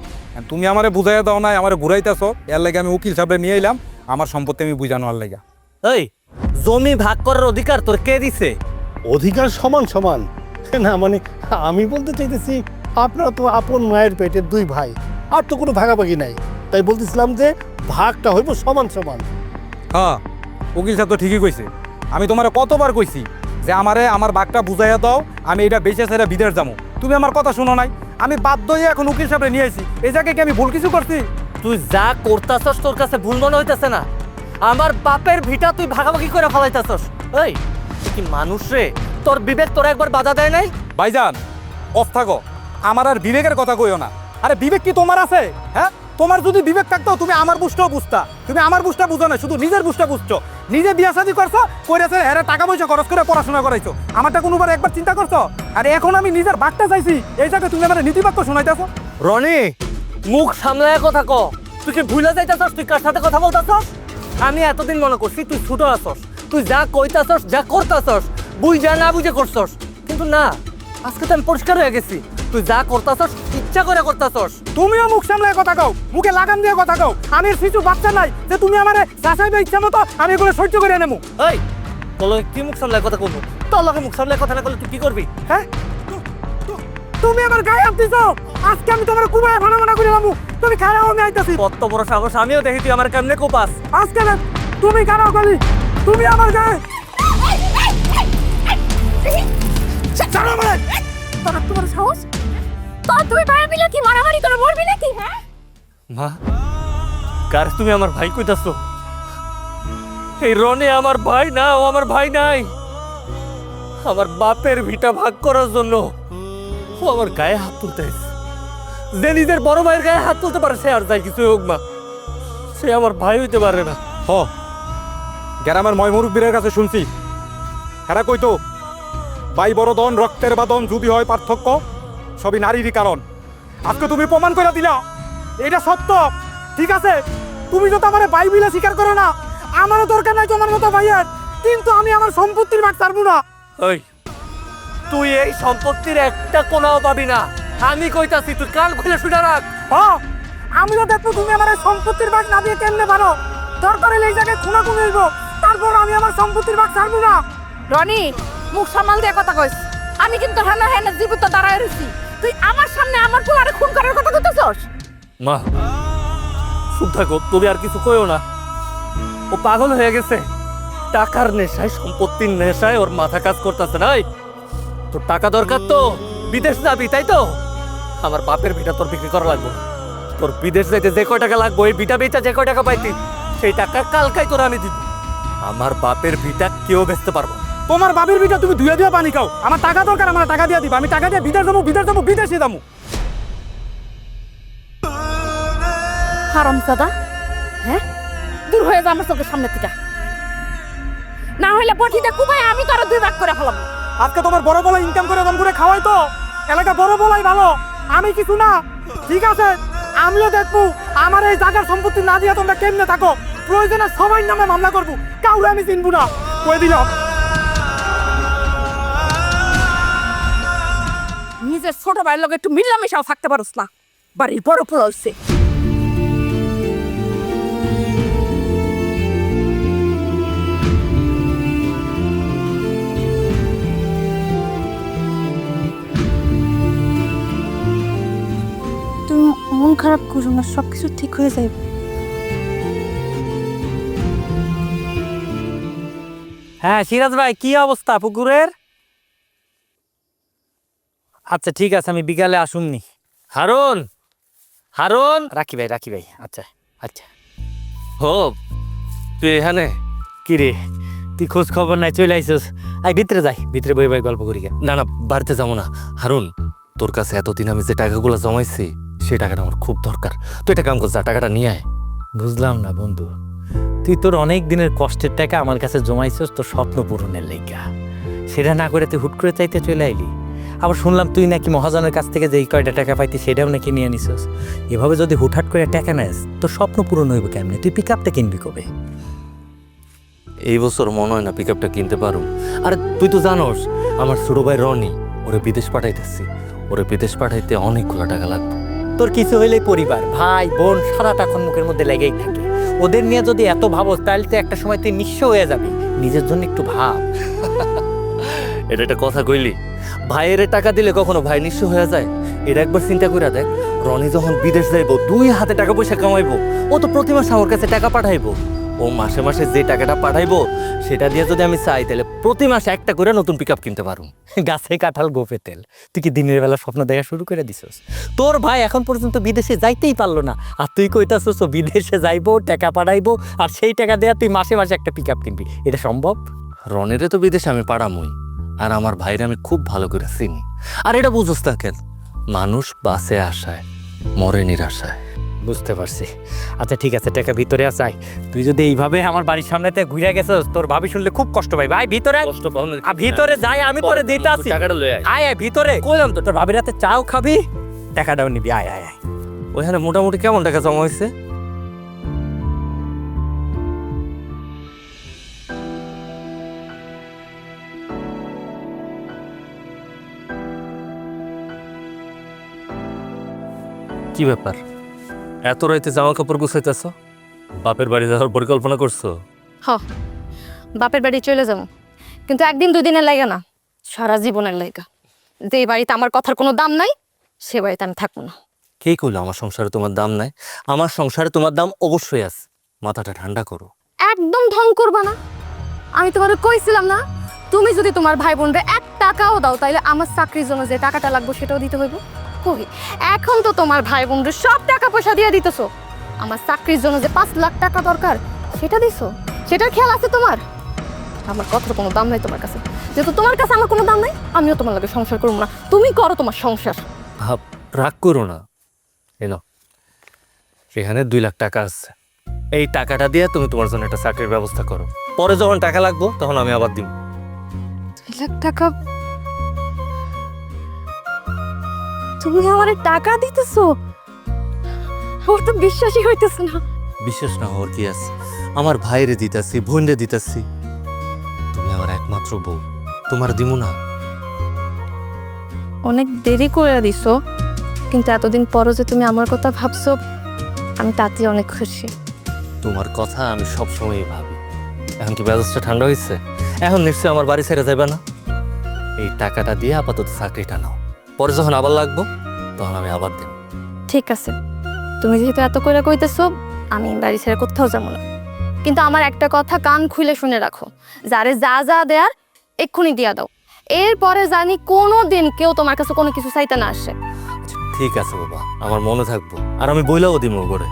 Speaker 6: তুমি আমারে বুঝাইয়া দাও নাই, আমারে ঘুরাইতেছো, এর লাগে আমি উকিল সাহেবরে নিয়ে এলাম আমার সম্পত্তি আমি বুঝানোর লাগে।
Speaker 4: এই জমি ভাগ করার অধিকার তোর কে দিছে?
Speaker 8: অধিকার সমান সমান না, মানে আমি বলতে চাইতেছি আপনারা তো আপন মায়ের পেটের দুই ভাই, আর তো কোনো ভাগাভাগি নাই। তাই বলতেছিলাম যে ভাগটা হইব সমান সমান।
Speaker 6: হ্যাঁ, উকিল সাহেব তো ঠিকই কইছে। আমি তোমারে কতবার কইছি যে আমারে আমার বাঘটা বুঝাইয়া দাও, আমি এটা বেঁচে ছেড়ে বিদেশ যাবো। তুমি আমার কথা শোনো নাই, আমি বাধ্য হয়ে এখন উকিল সাহেবরে নিয়ে আসি। এই জায়গায় কি আমি ভুল কিছু করছি?
Speaker 4: তুই যা করতাছস তোর কাছে ভুল মনে হইতাছে না? আমার বাপের ভিটা তুই ভাগাভাগি করে ফলাইতাছস। এই তুই কি মানুষ রে? তোর বিবেক তোরা একবার বাধা দেয় নাই?
Speaker 6: ভাইজান, অফ থাকো, আমার আর বিবেকের কথা কইও না। আরে বিবেক কি তোমার আছে? হ্যাঁ, তোমার যদি বিবেক থাকতো তুমি আমার বুঝটাও বুঝতা। তুমি আমার বুঝটা বুঝো না, শুধু নিজের বুঝটা বুঝছো। নিজে বিয়া শাদি করছো, করেছে এরা টাকা পয়সা খরচ করে পড়াশোনা করাইছো। আমারটা কোনোবার একবার চিন্তা করছো? আর এখন আমি নিজের বাঘটা চাইছি, এই জায়গায় তুমি আমার নীতিবাক্য শোনাইতেছো।
Speaker 4: রনি, মুখ সামলায় কথা ক। তুই কি ভুলে যাইতাছস তুই কার সাথে কথা বলতাছস? আমি এতদিন মনে করছি তুই ছোট আছস, তুই যা কইতাছস যা করতাছস বুঝ যা না বুঝে করছস, কিন্তু না, আজকে তো আমি পরিষ্কার হয়ে গেছি। তুই যা করতাছস ইচ্ছা করে করতাছস।
Speaker 6: তুমিও মুখ সামলায় কথা কও, মুখে লাগাম দিয়ে কথা কও। আমি শিশু বাচ্চা নাই যে তুমি আমারে চাচাইবে ইচ্ছা মতো আমি এগুলো সহ্য করে নেবো।
Speaker 4: এই তোর লগে কি মুখ সামলায় কথা কইবো? তোর লগে মুখ সামলায় কথা না করলে তুই কি করবি?
Speaker 6: হ্যাঁ, তুমি আমার গায়ে হাত দিছো, আজকে আমি তোমার কুমায় ভালো মনে করে নামু। তুমি খারাপ, আমি আইতাছি।
Speaker 4: কত বড় সাহস! আমিও দেখি তুই আমার কেমনে কোপাস।
Speaker 6: আজকে না, তুমি খারাপ করি, তুমি আমার গায়ে ছাড়ো আমারে।
Speaker 7: তোমার সাহস? তোর দুই ভাই মিলে কি মারামারি করে মরবি নাকি? হ্যাঁ,
Speaker 4: মা, কার তুমি আমার ভাই কইতাছো? এই রনে আমার ভাই না, ও আমার ভাই নাই। আমার বাপের ভিটা ভাগ করার জন্য ও আমার গায়ে হাত তুলতে এসেছে। যে নিজের বড় ভাইয়ের গায়ে হাত তুলতে পারে সে আর যাই কিছু হোক মা, সে আমার ভাই হইতে পারে না।
Speaker 6: হ, গ্রামের ময়মুরব্বীর কাছে শুনছি, হেরা কইতো ভাই বড় দন রক্তের বাদন, যদি হয় পার্থক্য সবই নারীরই কারণ। আজকে তুমি প্রমাণ করে দিলা এটা সত্য। ঠিক আছে, তুমি তো আমার ভাই বিলা স্বীকার করো না, আমারও দরকার নাই তোমার মতো ভাইয়ের, কিন্তু আমি আমার সম্পত্তির ভাগ ছাড়বো না।
Speaker 4: ওই তুই এই সম্পত্তির একটা কোনাও পাবি না, আমি কইতাছি, তুই কান খুলে শুনে রাখ।
Speaker 6: হ্যাঁ, আমিও দেখবো তুমি আমার এই সম্পত্তির ভাগ না দিয়ে কেমনে পারো। দরকার হলে এই জায়গায় খুনা খুন হইব, তারপর আমি আমার সম্পত্তির ভাগ ছাড়বো না।
Speaker 5: রনি, মুখ সামাল দিয়ে কথা কইস। আমি কিন্তু হেনা হেনা জীবিত দাঁড়ায় রইছি, তুই আমার সামনে আমার পোলারে খুন করার কথা কইতেছস?
Speaker 4: মা চুপ থাকো, তুমি আর কিছু কইও না। ও পাগল হয়ে গেছে, টাকার নেশায়, সম্পত্তির নেশায় ওর মাথা কাজ করতেছে না। তোর টাকা দরকার তো বিদেশ যাবি, তাই তো? আমার বাপের ভিটা তোর বিক্রি করা লাগবে না। তোর বিদেশ যাইতে যে কয় টাকা লাগবে, এই ভিটা বেচা যে কয় টাকা পাইতি সেই টাকা কালকাই তোর আমি দিব। আমার বাপের ভিটা কেউ বেচতে পারবো না।
Speaker 6: তোমার বাবির বিটা তুমি ধুয়ে দিয়ে পানি খাও, আমার টাকা দরকার, আমার টাকা দিয়ে দিবা, আমি টাকা দিয়ে বিদেশ যাবো বিদেশে যাবো।
Speaker 5: হারামজাদা, হ্যাঁ দূর হয়ে যা আমার চোখের সামনে থেকে, না হইলে পটিতে কুবাই আমি তোর 2 ভাগ করে ফেলাম।
Speaker 6: আজকে তোমার বড় বড় ইনকাম করে দম করে খাওয়াই তো, এলাকা বড় বড়াই ভালো, আমি কিছু না। ঠিক আছে, আমিও দেখবো আমার এই জায়গার সম্পত্তি না দিয়ে তোমরা কেমনে থাকো। প্রয়োজনে সবাই নামে মামলা করবো, কাউরে আমি চিনবো না, কয়ে দিলাম।
Speaker 5: নিজের ছোট ভাইয়ের লগে একটু মিলামিশাও থাকতে পারোস না, বাড়ির বড় পোলা হইছে।
Speaker 7: তুমি মন খারাপ করো না, সবকিছু ঠিক হয়ে যাবে।
Speaker 4: হ্যাঁ সিরাজ ভাই, কি অবস্থা পুকুরের? আচ্ছা ঠিক আছে, আমি বিকালে আসুননি। হারুন, হারুন, রাখি ভাই আচ্ছা আচ্ছা। হো তুই এখানে? কি রে, তুই খোঁজ খবর নাই, চলে আইসস। আই ভিতরে যাই, ভিতরে বই বই গল্প করি। না না, বাড়িতে যাবো না। হারুন, তোর কাছে এতদিন আমি যে টাকাগুলো জমাইছি, সেই টাকাটা আমার খুব দরকার। তুই একটা কাম কর, যা টাকাটা নিয়ে আয়। বুঝলাম না বন্ধু, তুই তোর অনেক দিনের কষ্টের টাকা আমার কাছে জমাইছিস তোর স্বপ্ন পূরণের লেগা, সেটা না করে তুই হুট করে চাইতে চলে আইলি। আবার শুনলাম তুই নাকি মহাজনের কাছ থেকে যেই কয়টা টাকা পাইতি সেটাও নাকি নিয়ে নিছিস। এভাবে যদি হুটহাট করে টাকা নেস, তোর স্বপ্ন পূরণ হইব কেমনে? তুই পিক আপটা কিনবি কবে? এই বছর মনে হয় না পিক আপটা কিনতে পারো। আরে তুই তো জানোস আমার ছোট ভাই রনি, ওরে বিদেশ পাঠাইতেছি। ওরে বিদেশ পাঠাইতে অনেকগুলো টাকা লাগবে। তোর কিছু হইলেই পরিবার, ভাই বোন সারাটা এখন মুখের মধ্যে লেগেই থাকে। ওদের নিয়ে যদি এত ভাবস, তাহলে তো একটা সময় তুই নিঃস্ব হয়ে যাবি। নিজের জন্য একটু ভাব। এটা একটা কথা কইলি? ভাইয়ের টাকা দিলে কখনো ভাই নিঃস্ব হয়ে যায়? এটা একবার চিন্তা করে দেখ, রনি যখন বিদেশ যাইব, 2 হাতে টাকা পয়সা কামাইবো, ও তো প্রতি মাসে আমার কাছে টাকা পাঠাইবো। ও মাসে মাসে যে টাকাটা পাঠাইবো, সেটা দিয়ে যদি আমি চাই, তাহলে প্রতি মাসে একটা করে নতুন পিক আপ কিনতে পারো। গাছে কাঁঠাল গোপে তেল। তুই কি দিনের বেলা স্বপ্ন দেখা শুরু করে দিছস? তোর ভাই এখন পর্যন্ত বিদেশে যাইতেই পারলো না, আর তুই কইতাছস বিদেশে যাইবো, টাকা পাঠাইবো, আর সেই টাকা দেয়া তুই মাসে মাসে একটা পিক আপ কিনবি। এটা সম্ভব? রনেরে তো বিদেশে আমি পাঠামই, আর আমার ভাইরে আমি খুব ভালো করে চিনি। আর এটা বুঝোস না কেন? মানুষ বাসে আসায়, মরে নিরাশায়। বুঝতে পারছি। আচ্ছা ঠিক আছে, টাকা ভিতরে আসাই। তুই যদি এইভাবে আমার বাড়ির সামনেতে ঘুরে গেছস, তোর ভাবি শুনলে খুব কষ্ট পাই। ভাই ভিতরে ভিতরে যাই, আমি তোরে দিতে আসি। টাকাটা লয়ে আয়। আয় ভিতরে। কইলাম তো, তোর ভাবির হাতে চাও খাবি, টাকাটাও নিবি। আয় আয় আয়। ওইখানে মোটামুটি কেমন টাকা জমা হয়েছে? কি ব্যাপার, এত রাইতে জামা কাপড় গুছাইতেছ? বাপের বাড়ি যাওয়ার পরিকল্পনা করছো?
Speaker 7: হ, বাপের বাড়ি চলে যাবো, কিন্তু 1 দিন 2 দিনের লাইগা না, সারা জীবনের লাইগা। যে বাড়িতে আমার কথার কোনো দাম নাই, সে বাড়িতে আমি থাকবো না।
Speaker 4: কে কইলো আমার সংসারে তোমার দাম নাই? আমার সংসারে তোমার দাম অবশ্যই আছে। মাথাটা ঠান্ডা করো।
Speaker 7: একদম ঢং করবা না। আমি তোমার কইছিলাম না, তুমি যদি তোমার ভাই বোনরে 1 টাকাও দাও, তাইলে আমার চাকরির জন্য যে টাকাটা লাগবে সেটাও দিতে হইব। কই, এখন তো তোমার ভাই বোনরে সব টাকা পয়সা দিয়ে দিতেছো। আমার চাকরির জন্য যে 5 লাখ টাকা দরকার, সেটা দিছো? সেটার খেয়াল আছে তোমার? আমার কথার কোনো দাম নাই তোমার কাছে। যেহেতু তোমার কাছে আমার কোনো দাম নাই, আমিও তোমার লাগে সংসার করবো না। তুমি করো তোমার সংসার।
Speaker 4: ভাব, রাগ করো না। এনো, সেখানে 2 লাখ টাকা আছে। এই টাকাটা দিয়ে তুমি তোমার জন্য একটা চাকরির ব্যবস্থা করো। পরে যখন টাকা লাগবো, তখন আমি আবার দিব।
Speaker 7: 2 লাখ টাকা? তুমি আমার টাকা দিতেছো? ওর তো বিশ্বাসই হইতেছে না।
Speaker 4: বিশ্বাস না হওয়ার কি আছে? আমার ভাইরে দিতাছি, বোনরে দিতাছি। তুমি আমার একমাত্র বউ, তোমার দিমু না?
Speaker 7: অনেক দেরি করে দিছো, কিন্তু এতদিন পরও যে তুমি আমার কথা ভাবছো, আমি তাতে অনেক খুশি।
Speaker 4: তোমার কথা আমি সবসময়ই ভাবি। এখন কি ব্যবস্থা ঠান্ডা হয়েছে? এখন নিশ্চয়ই আমার বাড়ি ছেড়ে যাবে না? এই টাকাটা দিয়ে আপাতত চাকরিটা নাও, পরে যখন আবার লাগবো, তখন আমি আবার দেব।
Speaker 7: ঠিক আছে, তুমি যেহেতু এত করে কইতেছো, আমি বাড়ি ছেড়ে কোথাও যাবো না। কিন্তু আমার একটা কথা কান খুলে শুনে রাখো, যারে যা যা দেয়ার এক্ষুনি দিয়া দাও। এরপরে জানি কোনো দিন কেউ তোমার কাছে কোনো কিছু চাইতে না আসে।
Speaker 4: ঠিক আছে বাবা, আমার মনে থাকবো, আর আমি বইলাও দিব করে।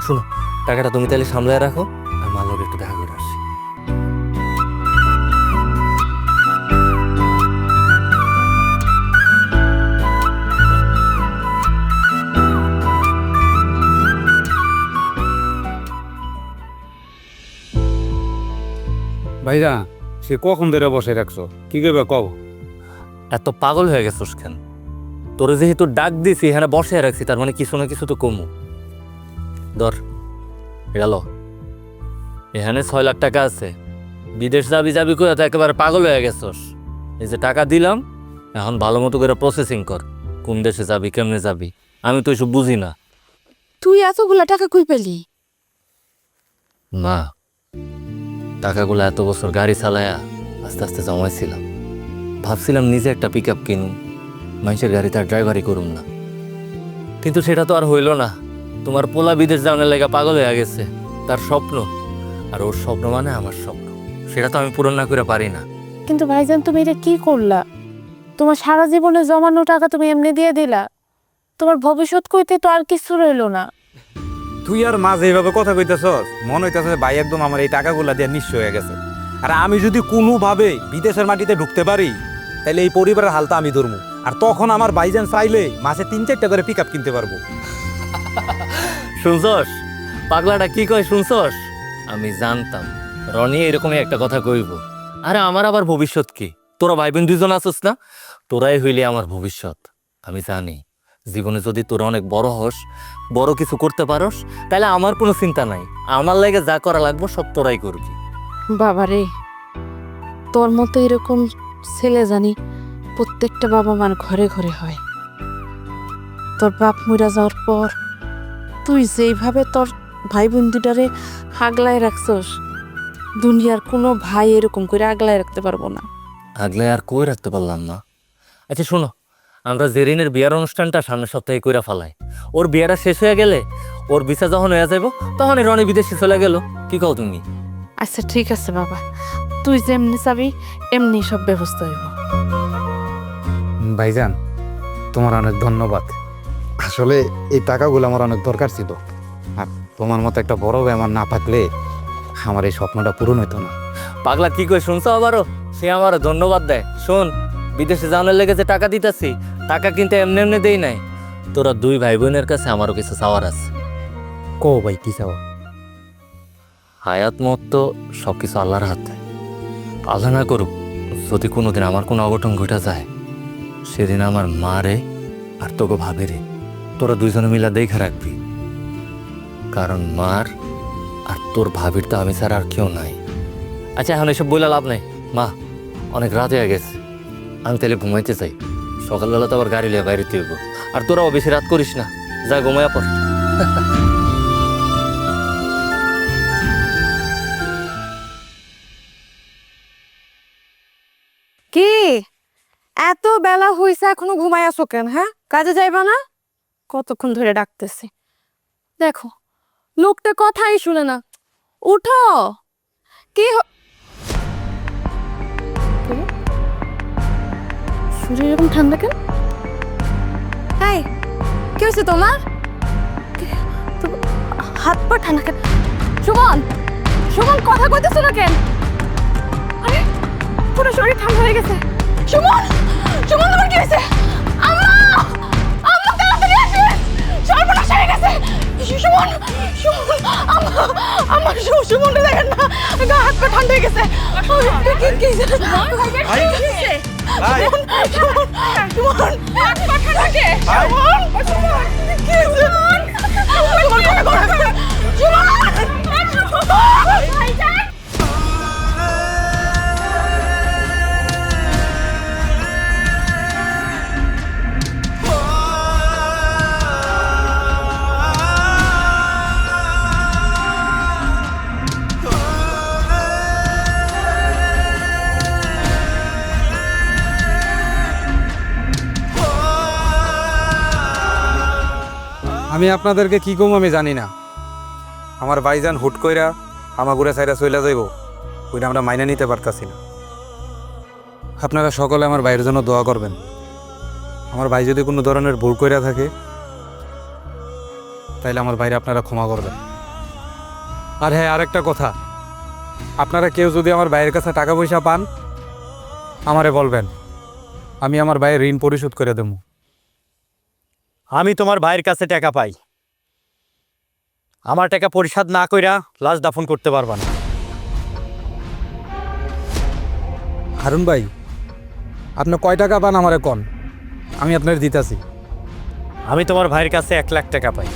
Speaker 4: শুনো, টাকাটা তুমি তাহলে সামলায় রাখো, আর মার লগে একটু দেখা করে আসি।
Speaker 6: ভাইজান সে কখন ধরে বসে রাখছো কি করবে কও?
Speaker 4: এত পাগল হয়ে গেছিস কেন? তোরে যেহেতু ডাক দিছি এখানে বসে রাখছি, তার মানে কিছু না কিছু তো কমু। ধর গেল, এখানে 6 লাখ টাকা আছে। বিদেশ যাবি যাবি করে তো একেবারে পাগল হয়ে গেছস। এই যে টাকা দিলাম, এখন ভালো মতো করে প্রসেসিং কর। কোন দেশে যাবি, কেমনে যাবি, আমি তো এসব বুঝি না।
Speaker 5: তুই এতগুলা টাকা কই পেলি?
Speaker 4: না, টাকাগুলো এত বছর গাড়ি চালায়া আস্তে আস্তে জমাইছিলাম। ভাবছিলাম নিজে একটা পিক আপ কিনুম, মানুষের গাড়ি তার ড্রাইভারি করুম না। কিন্তু সেটা তো আর হইল না। তোমার পোলা বিদেশ যাওয়ার লেগা পাগল হয়ে গেছে, তার স্বপ্ন। আর ওর স্বপ্ন মানে আমার স্বপ্ন, সেটা তো আমি পূরণ না করে পারি না।
Speaker 7: কিন্তু ভাইজান তুমি এটা কি করলা? তোমার সারা জীবনে জমানো টাকা তুমি এমনি দিয়ে দিলা। তোমার ভবিষ্যৎ কইতে তো আর কিছু রইলো না।
Speaker 6: তুই আর মাঝে এইভাবে কথা কইতেছস, মনে হইতেছে ভাই একদম আমার এই টাকাগুলা দিয়ে নিঃস্ব হয়ে গেছে। আর আমি যদি কোনোভাবে বিদেশের মাটিতে ঢুকতে পারি তাহলে এই পরিবারের হালটা আমি ধরবো। আর তখন আমার ভাইজান চাইলে মাসে 3-4টা করে পিক আপ কিনতে পারবো।
Speaker 4: শুনছস পাগলাটা কি কয়? শুনছস? আমি জানতাম রনি এরকমই একটা কথা কইব। আরে আমার আবার ভবিষ্যৎ কি? তোরা ভাই বোন 2 জন আছিস না, তোরাই হইলে আমার ভবিষ্যৎ। আমি জানি জীবনে যদি তোরা অনেক বড় হস, বড় কিছু করতে পারস, তাহলে আমার কোনো চিন্তা নাই। আমার লাগে যা করা লাগবে সব তোরাই করবি।
Speaker 5: বাবারে, তোর মতো এরকম ছেলে জানি প্রত্যেকটা বাবা মার ঘরে ঘরে হয়। তোর বাপ মইরা যাওয়ার পর তুই যেইভাবে তোর ভাই বোন দুটারে আগলায় রাখছস, দুনিয়ার কোনো ভাই এরকম করে আগলায় রাখতে পারবো না।
Speaker 4: আগলে আর কই রাখতে পারলাম না। আচ্ছা শোনো, আমরা জেরিনের বিয়ার অনুষ্ঠানটা সামনের সপ্তাহে কইরা ফেলাই। ওর বিয়াটা শেষ হয়ে গেলে, ওর ভিসা যখন হয়ে যাইব, তখন রনি বিদেশে চলে গেল। কি কও তুমি?
Speaker 5: আচ্ছা ঠিক আছে বাবা, তুই যেমনি চাবি এমনি সব ব্যবস্থা হইব।
Speaker 6: ভাইজান তোমার অনেক ধন্যবাদ। আসলে এই টাকাগুলো আমার অনেক দরকার ছিল। আর তোমার মতো একটা বড় ভাই আমার না থাকলে আমার এই স্বপ্নটা পূরণ হতো না।
Speaker 4: পাগলা কি কই শুনছো আবারও? সে আমার ধন্যবাদ দেয়। শোন, বিদেশে যাওয়ার লেগে যে টাকা দিতেছি, টাকা কিন্তু এমনি এমনি দেই নাই। তোরা 2 ভাই বোনের কাছে আমারও কিছু চাওয়ার আছে।
Speaker 6: কো ভাই কি চাও?
Speaker 4: হায়াত মত তো সবকিছু আল্লাহর হাতে। আল্লাহ না করুক, যদি কোনোদিন আমার কোনো অঘটন ঘটে যায়, সেদিন আমার মা রে আর তোকে ভাবে রে তোরা 2 জনে মিলা দেখে রাখবি। কারণ মার আর তোর ভাবির তো আমি ছাড়া আর কেউ নাই। আচ্ছা এখন এসব বইলা লাভ নাই। মা, অনেক রাত হয়ে গেছে, আমি তাহলে ঘুমাইতে চাই। সকালবেলা তো আবার গাড়ি লিয়ে বাইরে হইব। আর তোরাও বেশি রাত করিস না, যা ঘুমাইয়া পড়।
Speaker 7: কি এত বেলা হইছে এখনো ঘুমাই আছো কেন? হ্যাঁ, কাজে যাইবা না? কতক্ষণ ধরে ডাকতেছি। দেখো লোকটা কথাই শুনে না। উঠো। কি শরীর এরকম ঠান্ডা কেন? এই কি হয়েছে তোমার? হাত পা ঠান্ডা কেন? সুমন, সুমন কথা কইতেছো না কেন? আরে পুরো শরীর ঠান্ডা হয়ে গেছে। সুমন, সুমন তোমার কি হয়েছে? আম্মা, আম্মা তাড়াতাড়ি আসো, সর্বনাশ হয়ে গেছে। সুমন, সুমন, আম্মা, আম্মা, সুমন দেখেন না, গা হাত পা ঠান্ডা হয়ে গেছে। কি হয়েছে? সুমন, সুমন, সুমন, হাত পা ঠান্ডা কে? সুমন, সুমন, কি হয়েছে? সুমন, সুমন, ভাইজান।
Speaker 6: আমি আপনাদেরকে কি কম আমি জানি না। আমার ভাইজান হুট কইরা আমাগুড়ে সাইরা চইলা যাইব, ওইটা আমরা মাইনে নিতে পারতাছি না। আপনারা সকলে আমার ভাইয়ের জন্য দোয়া করবেন। আমার ভাই যদি কোনো ধরনের ভুল কইরা থাকে তাইলে আমার ভাইরে আপনারা ক্ষমা করবেন। আর হ্যাঁ, আরেকটা কথা, আপনারা কেউ যদি আমার ভাইয়ের কাছে টাকা পয়সা পান আমারে বলবেন, আমি আমার ভাইয়ের ঋণ পরিশোধ করে দেবো।
Speaker 3: আমি তোমার ভাইয়ের কাছে টাকা পাই, আমার টাকা পরিশোধ না কইরা লাশ দাফন করতে পারবা না।
Speaker 6: হারুন ভাই, আপনি কয় টাকা পান আমারে কন, আমি আপনার দিতেছি।
Speaker 4: আমি তোমার ভাইয়ের কাছে 1 লাখ টাকা পাই।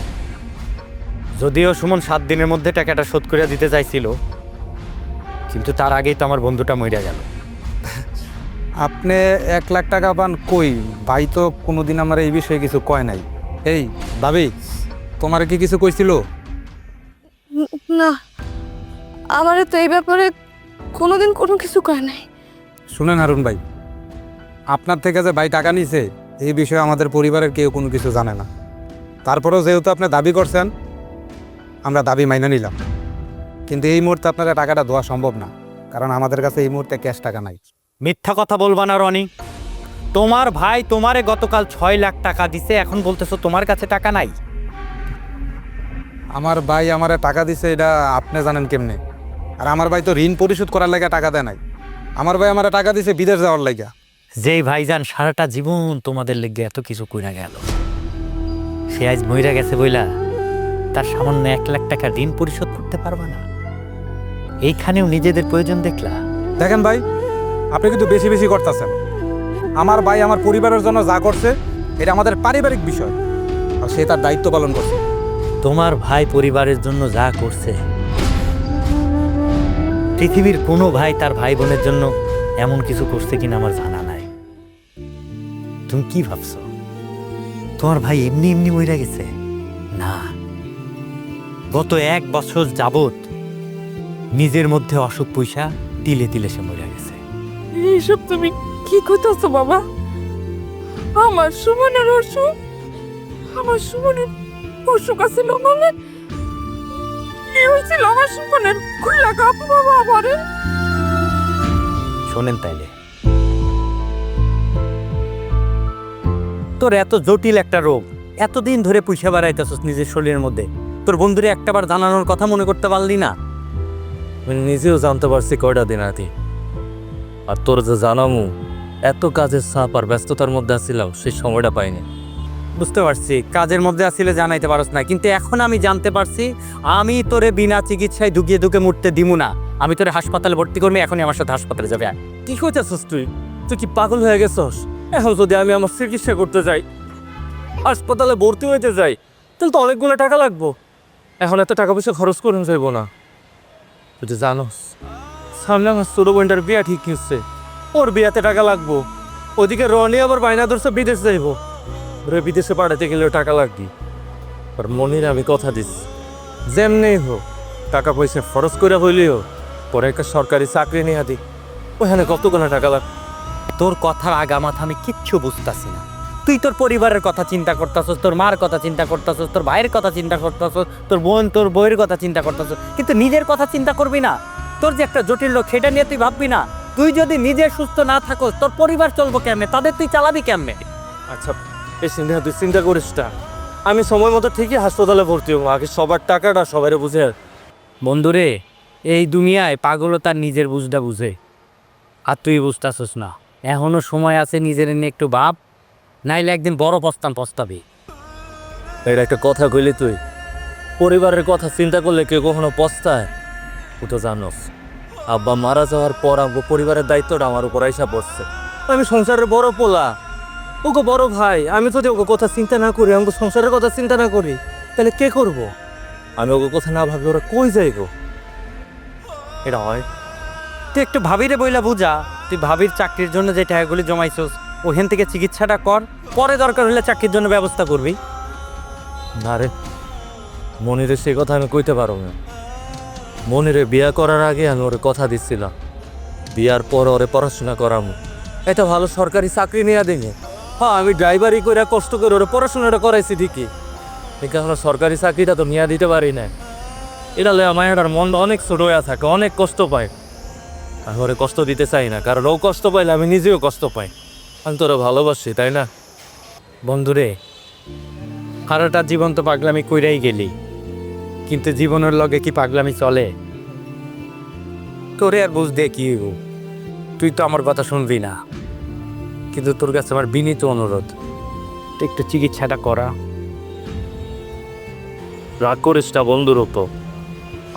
Speaker 4: যদিও সুমন 7 দিনের মধ্যে টাকাটা শোধ করে দিতে চাইছিল, কিন্তু তার আগেই তো আমার বন্ধুটা মরে গেল।
Speaker 6: আপনি 1 লাখ টাকা পান কই? ভাই তো কোনোদিন আমার এই বিষয়ে কিছু কয় নাই। এই ভাবি, তোমার কি কিছু কইছিল?
Speaker 7: না, আমারে তো এই ব্যাপারে কোনোদিন কোনো কিছু কয় নাই।
Speaker 6: শুনেন হারুন ভাই, আপনার থেকে যে ভাই টাকা নিছে এই বিষয়ে আমাদের পরিবারের কেউ কোনো কিছু জানে না। তারপরেও যেহেতু আপনি দাবি করছেন, আমরা দাবি মাইনে নিলাম। কিন্তু এই মুহূর্তে আপনাকে টাকাটা দেওয়া সম্ভব না, কারণ আমাদের কাছে এই মুহূর্তে ক্যাশ টাকা নাই।
Speaker 4: মিথ্যা কথা বলবা না রনি। তোমার ভাই তোমারে গতকাল 6 লাখ টাকা দিছে, এখন বলতেছো তোমার কাছে টাকা নাই।
Speaker 6: আমার ভাই আমারে টাকা দিছে এটা আপনি জানেন কেমনে? আর আমার ভাই তো ঋণ পরিশোধ করার লাগা টাকা দেয় নাই। আমার ভাই আমারে টাকা দিছে বিদেশ যাওয়ার লাগা।
Speaker 4: যেই ভাইজান সারাটা জীবন তোমাদের লেগে এত কিছু কইরা গেল, সে আজ মইরা গেছে বইলা তার সামান্য 1 লাখ টাকা ঋণ পরিশোধ করতে পারবা না? এইখানেও নিজেদের প্রয়োজন দেখলা?
Speaker 6: দেখেন ভাই, আপনি কিন্তু বেশি বেশি করতেছেন। আমার ভাই আমার পরিবারের জন্য যা করছে এটা আমাদের পারিবারিক বিষয়, আর সে তার দায়িত্ব পালন করছে।
Speaker 4: তোমার ভাই পরিবারের জন্য যা করছে, পৃথিবীর কোনো ভাই তার ভাই বোনের জন্য এমন কিছু করছে কিনা আমার জানা নাই। তুমি কি ভাবছো তোমার ভাই এমনি এমনি মইরা গেছে? না, গত 1 বছর যাবত নিজের মধ্যে অসুখ পয়সা তিলে তিলে সে মইরা গেছে।
Speaker 5: এইসব তুমি কি কইতাছো বাবা? আমার সুমনের অসুখ, আমার সুমনের অসুখ আছিল মানে কি হয়েছিল? আমার সুমনের খুললা কাপ বাবা আমারে।
Speaker 4: শোনেন তাইলে, তোর এত জটিল একটা রোগ, এতদিন ধরে পয়সা বাড়াইতেছস নিজের শরীরের মধ্যে, তোর বন্ধুরে একটাবার জানানোর কথা মনে করতে পারলি না?
Speaker 9: আমি নিজেও জানতে পারছি কয়টা দিন আগে। আর তোর যে জানামু, এত কাজের চাপ আর ব্যস্ততার মধ্যে আসছিলাম, সেই সময়টা পাইনি।
Speaker 4: বুঝতে পারছি কাজের মধ্যে আসলে জানাইতে পারস না, কিন্তু এখন আমি জানতে পারছি আমি তোরে বিনা চিকিৎসায় ধুকিয়ে ধুকে মরতে দিমু না। আমি তোরে হাসপাতালে ভর্তি করবি, এখনই আমার সাথে হাসপাতালে যাবে।
Speaker 9: কি কইতেছস তুই? তুই কি পাগল হয়ে গেছস? এখন যদি আমি আমার চিকিৎসা করতে যাই, হাসপাতালে ভর্তি হইতে যাই, তাহলে তো অনেকগুলো টাকা লাগবো। এখন এত টাকা পয়সা খরচ করে যাইব না। তুই তো জানোস সামনে আমার ছোট বোনটার বিয়া ঠিক হচ্ছে, ওর বিয়াতে টাকা লাগবো। ওদিকে রনি আবার বাইনা ধরছে বিদেশ যাইব, ওরে বিদেশে পাঠাতে গেলেও টাকা লাগবে। আর মনির আমি কথা দিচ্ছি, যেমনি হোক টাকা পয়সা খরচ করে হইলেও পরে একটা সরকারি চাকরি নিয়ে দিই, ওখানে কতগুলো টাকা লাগবে।
Speaker 4: তোর কথার আগা মাথা আমি কিচ্ছু বুঝতাছি না। তুই তোর পরিবারের কথা চিন্তা করতেছস, তোর মার কথা চিন্তা করতেছস, তোর ভাইয়ের কথা চিন্তা করতেছস, তোর বোন তোর বউয়ের কথা চিন্তা করতেছস, কিন্তু নিজের কথা চিন্তা করবি না। তোর যে একটা জটিল রোগ সেটা নিয়ে তুই ভাববি না। তুই যদি নিজে সুস্থ না থাকস, তোর পরিবার চলবো কেমনে? তাদের তুই চালাবি কেমনে?
Speaker 9: আচ্ছা এই চিন্তা তুই চিন্তা করিস না, আমি সময় মতো ঠিকই হাসপাতালে ভর্তি হবো। আগে সবার টাকাটা সবাই বুঝে।
Speaker 4: বন্ধুরে, এই দুনিয়ায় পাগলও তার নিজের বুঝটা বুঝে, আর তুই বুঝতেছস না। এখনো সময় আছে, নিজের নিয়ে একটু ভাব, নাইলে একদিন বড় পস্তাবি।
Speaker 9: এটা একটা কথা কইলি তুই, পরিবারের কথা চিন্তা করলে কেউ কখনো পস্তায়? তুই তো জানোস আব্বা মারা যাওয়ার পর আব্বু পরিবারের দায়িত্বটা আমার উপর আইসা পড়ছে। আমি সংসারের বড় পোলা, ওকে বড় ভাই। আমি যদি ওকে কথা চিন্তা না করি, আমাকে সংসারের কথা চিন্তা না করি, তাহলে কে করব? আমি ওকে কথা না ভাবি ওরা কই যাইব? এটা হয়?
Speaker 4: তুই একটু ভাবিরে বইলা বুঝা। তুই ভাবির চাকরির জন্য যে টাকাগুলি জমাইছস, ওখান থেকে চিকিৎসাটা কর, পরে দরকার হলে চাকরির জন্য ব্যবস্থা করবি।
Speaker 9: না রে, মনিরে সেই কথা আমি কইতে পারব না। মনিরে বিয়া করার আগে আমি ওরে কথা দিচ্ছিলাম, বিয়ার পর ওরে পড়াশোনা করামু, এটা ভালো সরকারি চাকরি নিয়ে দিনে। হ্যাঁ, আমি ড্রাইভারি করে কষ্ট করে ওরে পড়াশোনাটা করাইছি ঠিকই, কিন্তু আমরা সরকারি চাকরিটা তো নিয়ে দিতে পারি না। এটা লে আমার এটার মন অনেক ছোট হয়ে থাকে, অনেক কষ্ট পায়। আমি ওরে কষ্ট দিতে চাই না, কারণ ও কষ্ট পাইলে আমি নিজেও কষ্ট পাই। আমি তোরা ভালোবাসি, তাই না?
Speaker 4: বন্ধুরে, সারাটা জীবন তো পাগলামি কইরাই গেলি, কিন্তু জীবনের লগে কি পাগলামি চলে? তোরে আর বুঝ দে কি হইব? তুই তো আমার কথা শুনবি না, কিন্তু তোর কাছে আমার বিনীত অনুরোধ, তুই একটু চিকিৎসাটা করা।
Speaker 9: রাগ করিস না বন্ধুর উপর,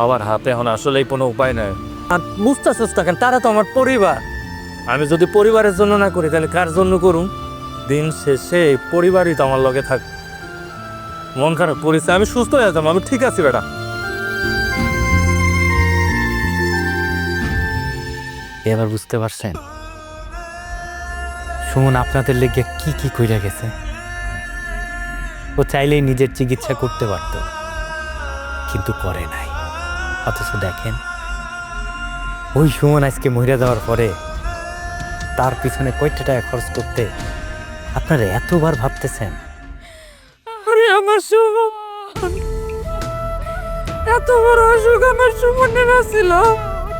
Speaker 9: আমার হাতে এখন আসলেই কোনো উপায় নাই।
Speaker 4: আর বুঝতেছস না কেন? তারা তো আমার পরিবার,
Speaker 9: আমি যদি পরিবারের জন্য না করি তাহলে কার জন্য করুম? দিন শেষে পরিবারই তো আমার লগে থাক। মন খারাপ পরিচয়, আমি সুস্থ হয়ে যেতাম, আমি ঠিক আছি বেটা।
Speaker 4: এবার বুঝতে পারছেন সুমন আপনাদের লেগে কি কি কইরা গেছে? ও চাইলেই নিজের চিকিৎসা করতে পারত, কিন্তু করে নাই। অথচ দেখেন ওই সুমন আজকে মহিলা যাওয়ার পরে তার পিছনে কয়টা টাকা খরচ করতে আপনারা এতবার ভাবতেছেন?
Speaker 5: আরে আমার সুমন, এত বড় অসুখ আমার সুমনের ছিল,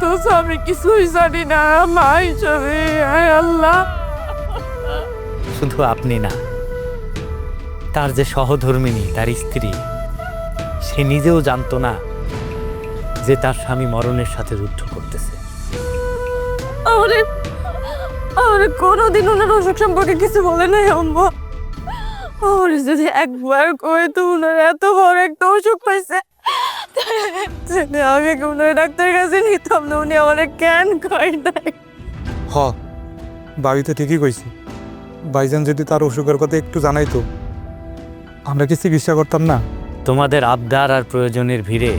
Speaker 5: তো আমি কিছুই জানি না মা হিসাবে। আয় আল্লাহ,
Speaker 4: শুধু আপনি না, তার যে সহধর্মিনী, তার স্ত্রী, সে নিজেও জানতো না যে তার স্বামী মরণের সাথে যুদ্ধ করতেছে।
Speaker 5: আমার কোনোদিন ওনার অসুখ সম্পর্কে কিছু বলে নাই আম্মা। আমার যদি একবার কয়ে তো ওনার এত বড় একটা অসুখ পাইছে, আমি ওনার ডাক্তারের কাছে নিতাম না, উনি আমার জ্ঞান কয় নাই।
Speaker 6: হ, বাড়িতে ঠিকই কইছি। ভাইজান যদি তার অসুখের কথা একটু জানাইতো, আমরা কি চিকিৎসা করতাম না?
Speaker 4: তোমাদের আবদার আর প্রয়োজনের ভিড়ে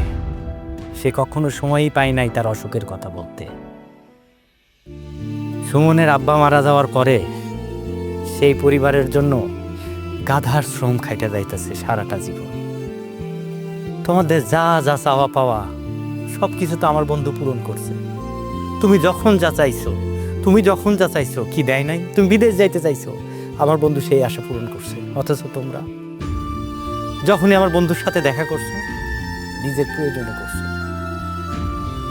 Speaker 4: সে কখনো সময়ই পায় নাই তার অসুখের কথা বলতে। সুমনের আব্বা মারা যাওয়ার পরে সেই পরিবারের জন্য গাধার শ্রম খাইতে যাইতেছে সারাটা জীবন। তোমাদের যা যা চাওয়া পাওয়া সব কিছু তো আমার বন্ধু পূরণ করছে। তুমি যখন যা চাইছো কি দেয় নাই? তুমি বিদেশ যাইতে চাইছো, আমার বন্ধু সেই আশা পূরণ করছে। অথচ তোমরা যখনই আমার বন্ধুর সাথে দেখা করছো, নিজের প্রয়োজনে করছো,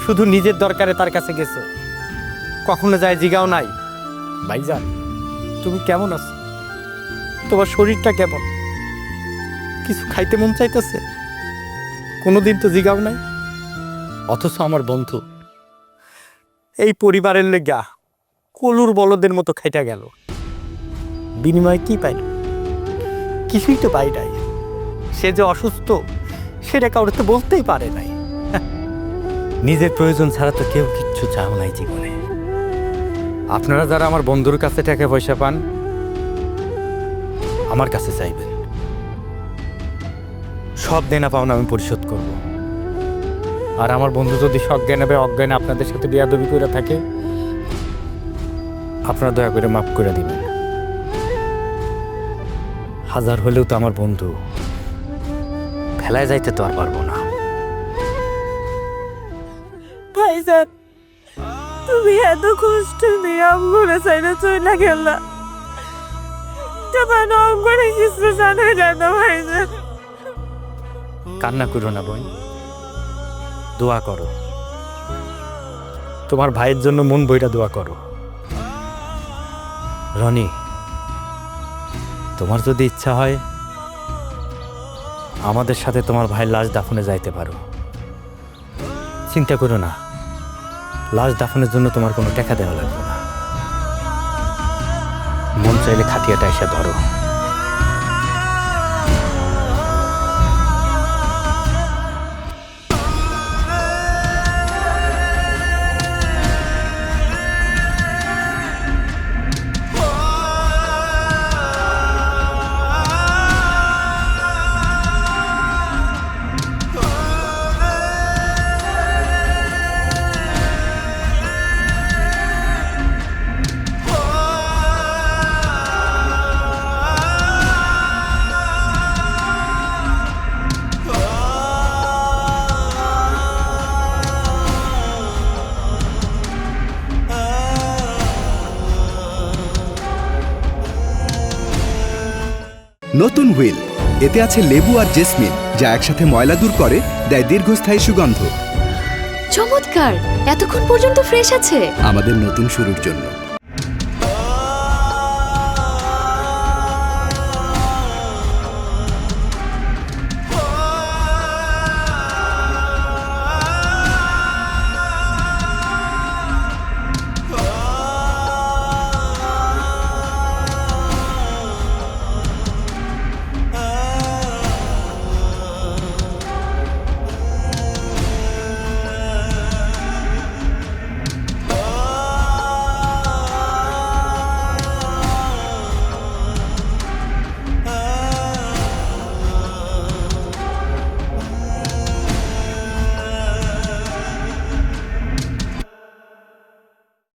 Speaker 4: শুধু নিজের দরকারে তার কাছে গেছো, কখনো যায় জিগাও নাই ভাইজান তুমি কেমন আছো, তোমার শরীরটা কেমন, কিছু খাইতে মন চাইতেছে, কোনোদিন তো জিগাও নাই। অথচ আমার বন্ধু এই পরিবারের লেগা কলুর বলদের মতো খাইটা গেল, বিনিময়ে কি পাইল? কিছুই তো পাই নাই। সে যে অসুস্থ সেটা কাউকে তো বলতেই পারে নাই। নিজের প্রয়োজন ছাড়া তো কেউ কিচ্ছু চাও নাই জীবনে। আপনারা যারা আমার বন্ধুর কাছে টাকা পয়সা পান, আমার কাছে চাইবেন, সব দেনা পাওনা আমি পরিশোধ করব। আর আমার বন্ধু যদি সজ্ঞানে বা অজ্ঞানে আপনাদের সাথে বেয়াদবি করে থাকে, আপনারা দয়া করে মাফ করে দিবেন। হাজার হলেও তো আমার বন্ধু, ফেলায় যাইতে তো আর পারবো না।
Speaker 5: ভাইজান, তুমি এত কষ্ট নিয়ে আমগুলো চাইলে চলে গেলা, তোমার অঙ্গনে কিছু জানে না ভাইজান।
Speaker 4: কান্না করো না বোন, দোয়া করো, তোমার ভাইয়ের জন্য মন বইটা দোয়া করো। রনি, তোমার যদি ইচ্ছা হয় আমাদের সাথে তোমার ভাইয়ের লাশ দাফনে যাইতে পারো। চিন্তা করো না, লাশ দাফনের জন্য তোমার কোনো টাকা দেওয়া লাগবে না। মন চাইলে খাটিয়াটা এসে ধরো।
Speaker 1: নতুন হুইল, এতে আছে লেবু আর জেসমিন, যা একসাথে ময়লা দূর করে, দেয় দীর্ঘস্থায়ী সুগন্ধ।
Speaker 2: চমৎকার, এতক্ষণ পর্যন্ত ফ্রেশ আছে।
Speaker 1: আমাদের নতুন শুরুর জন্য।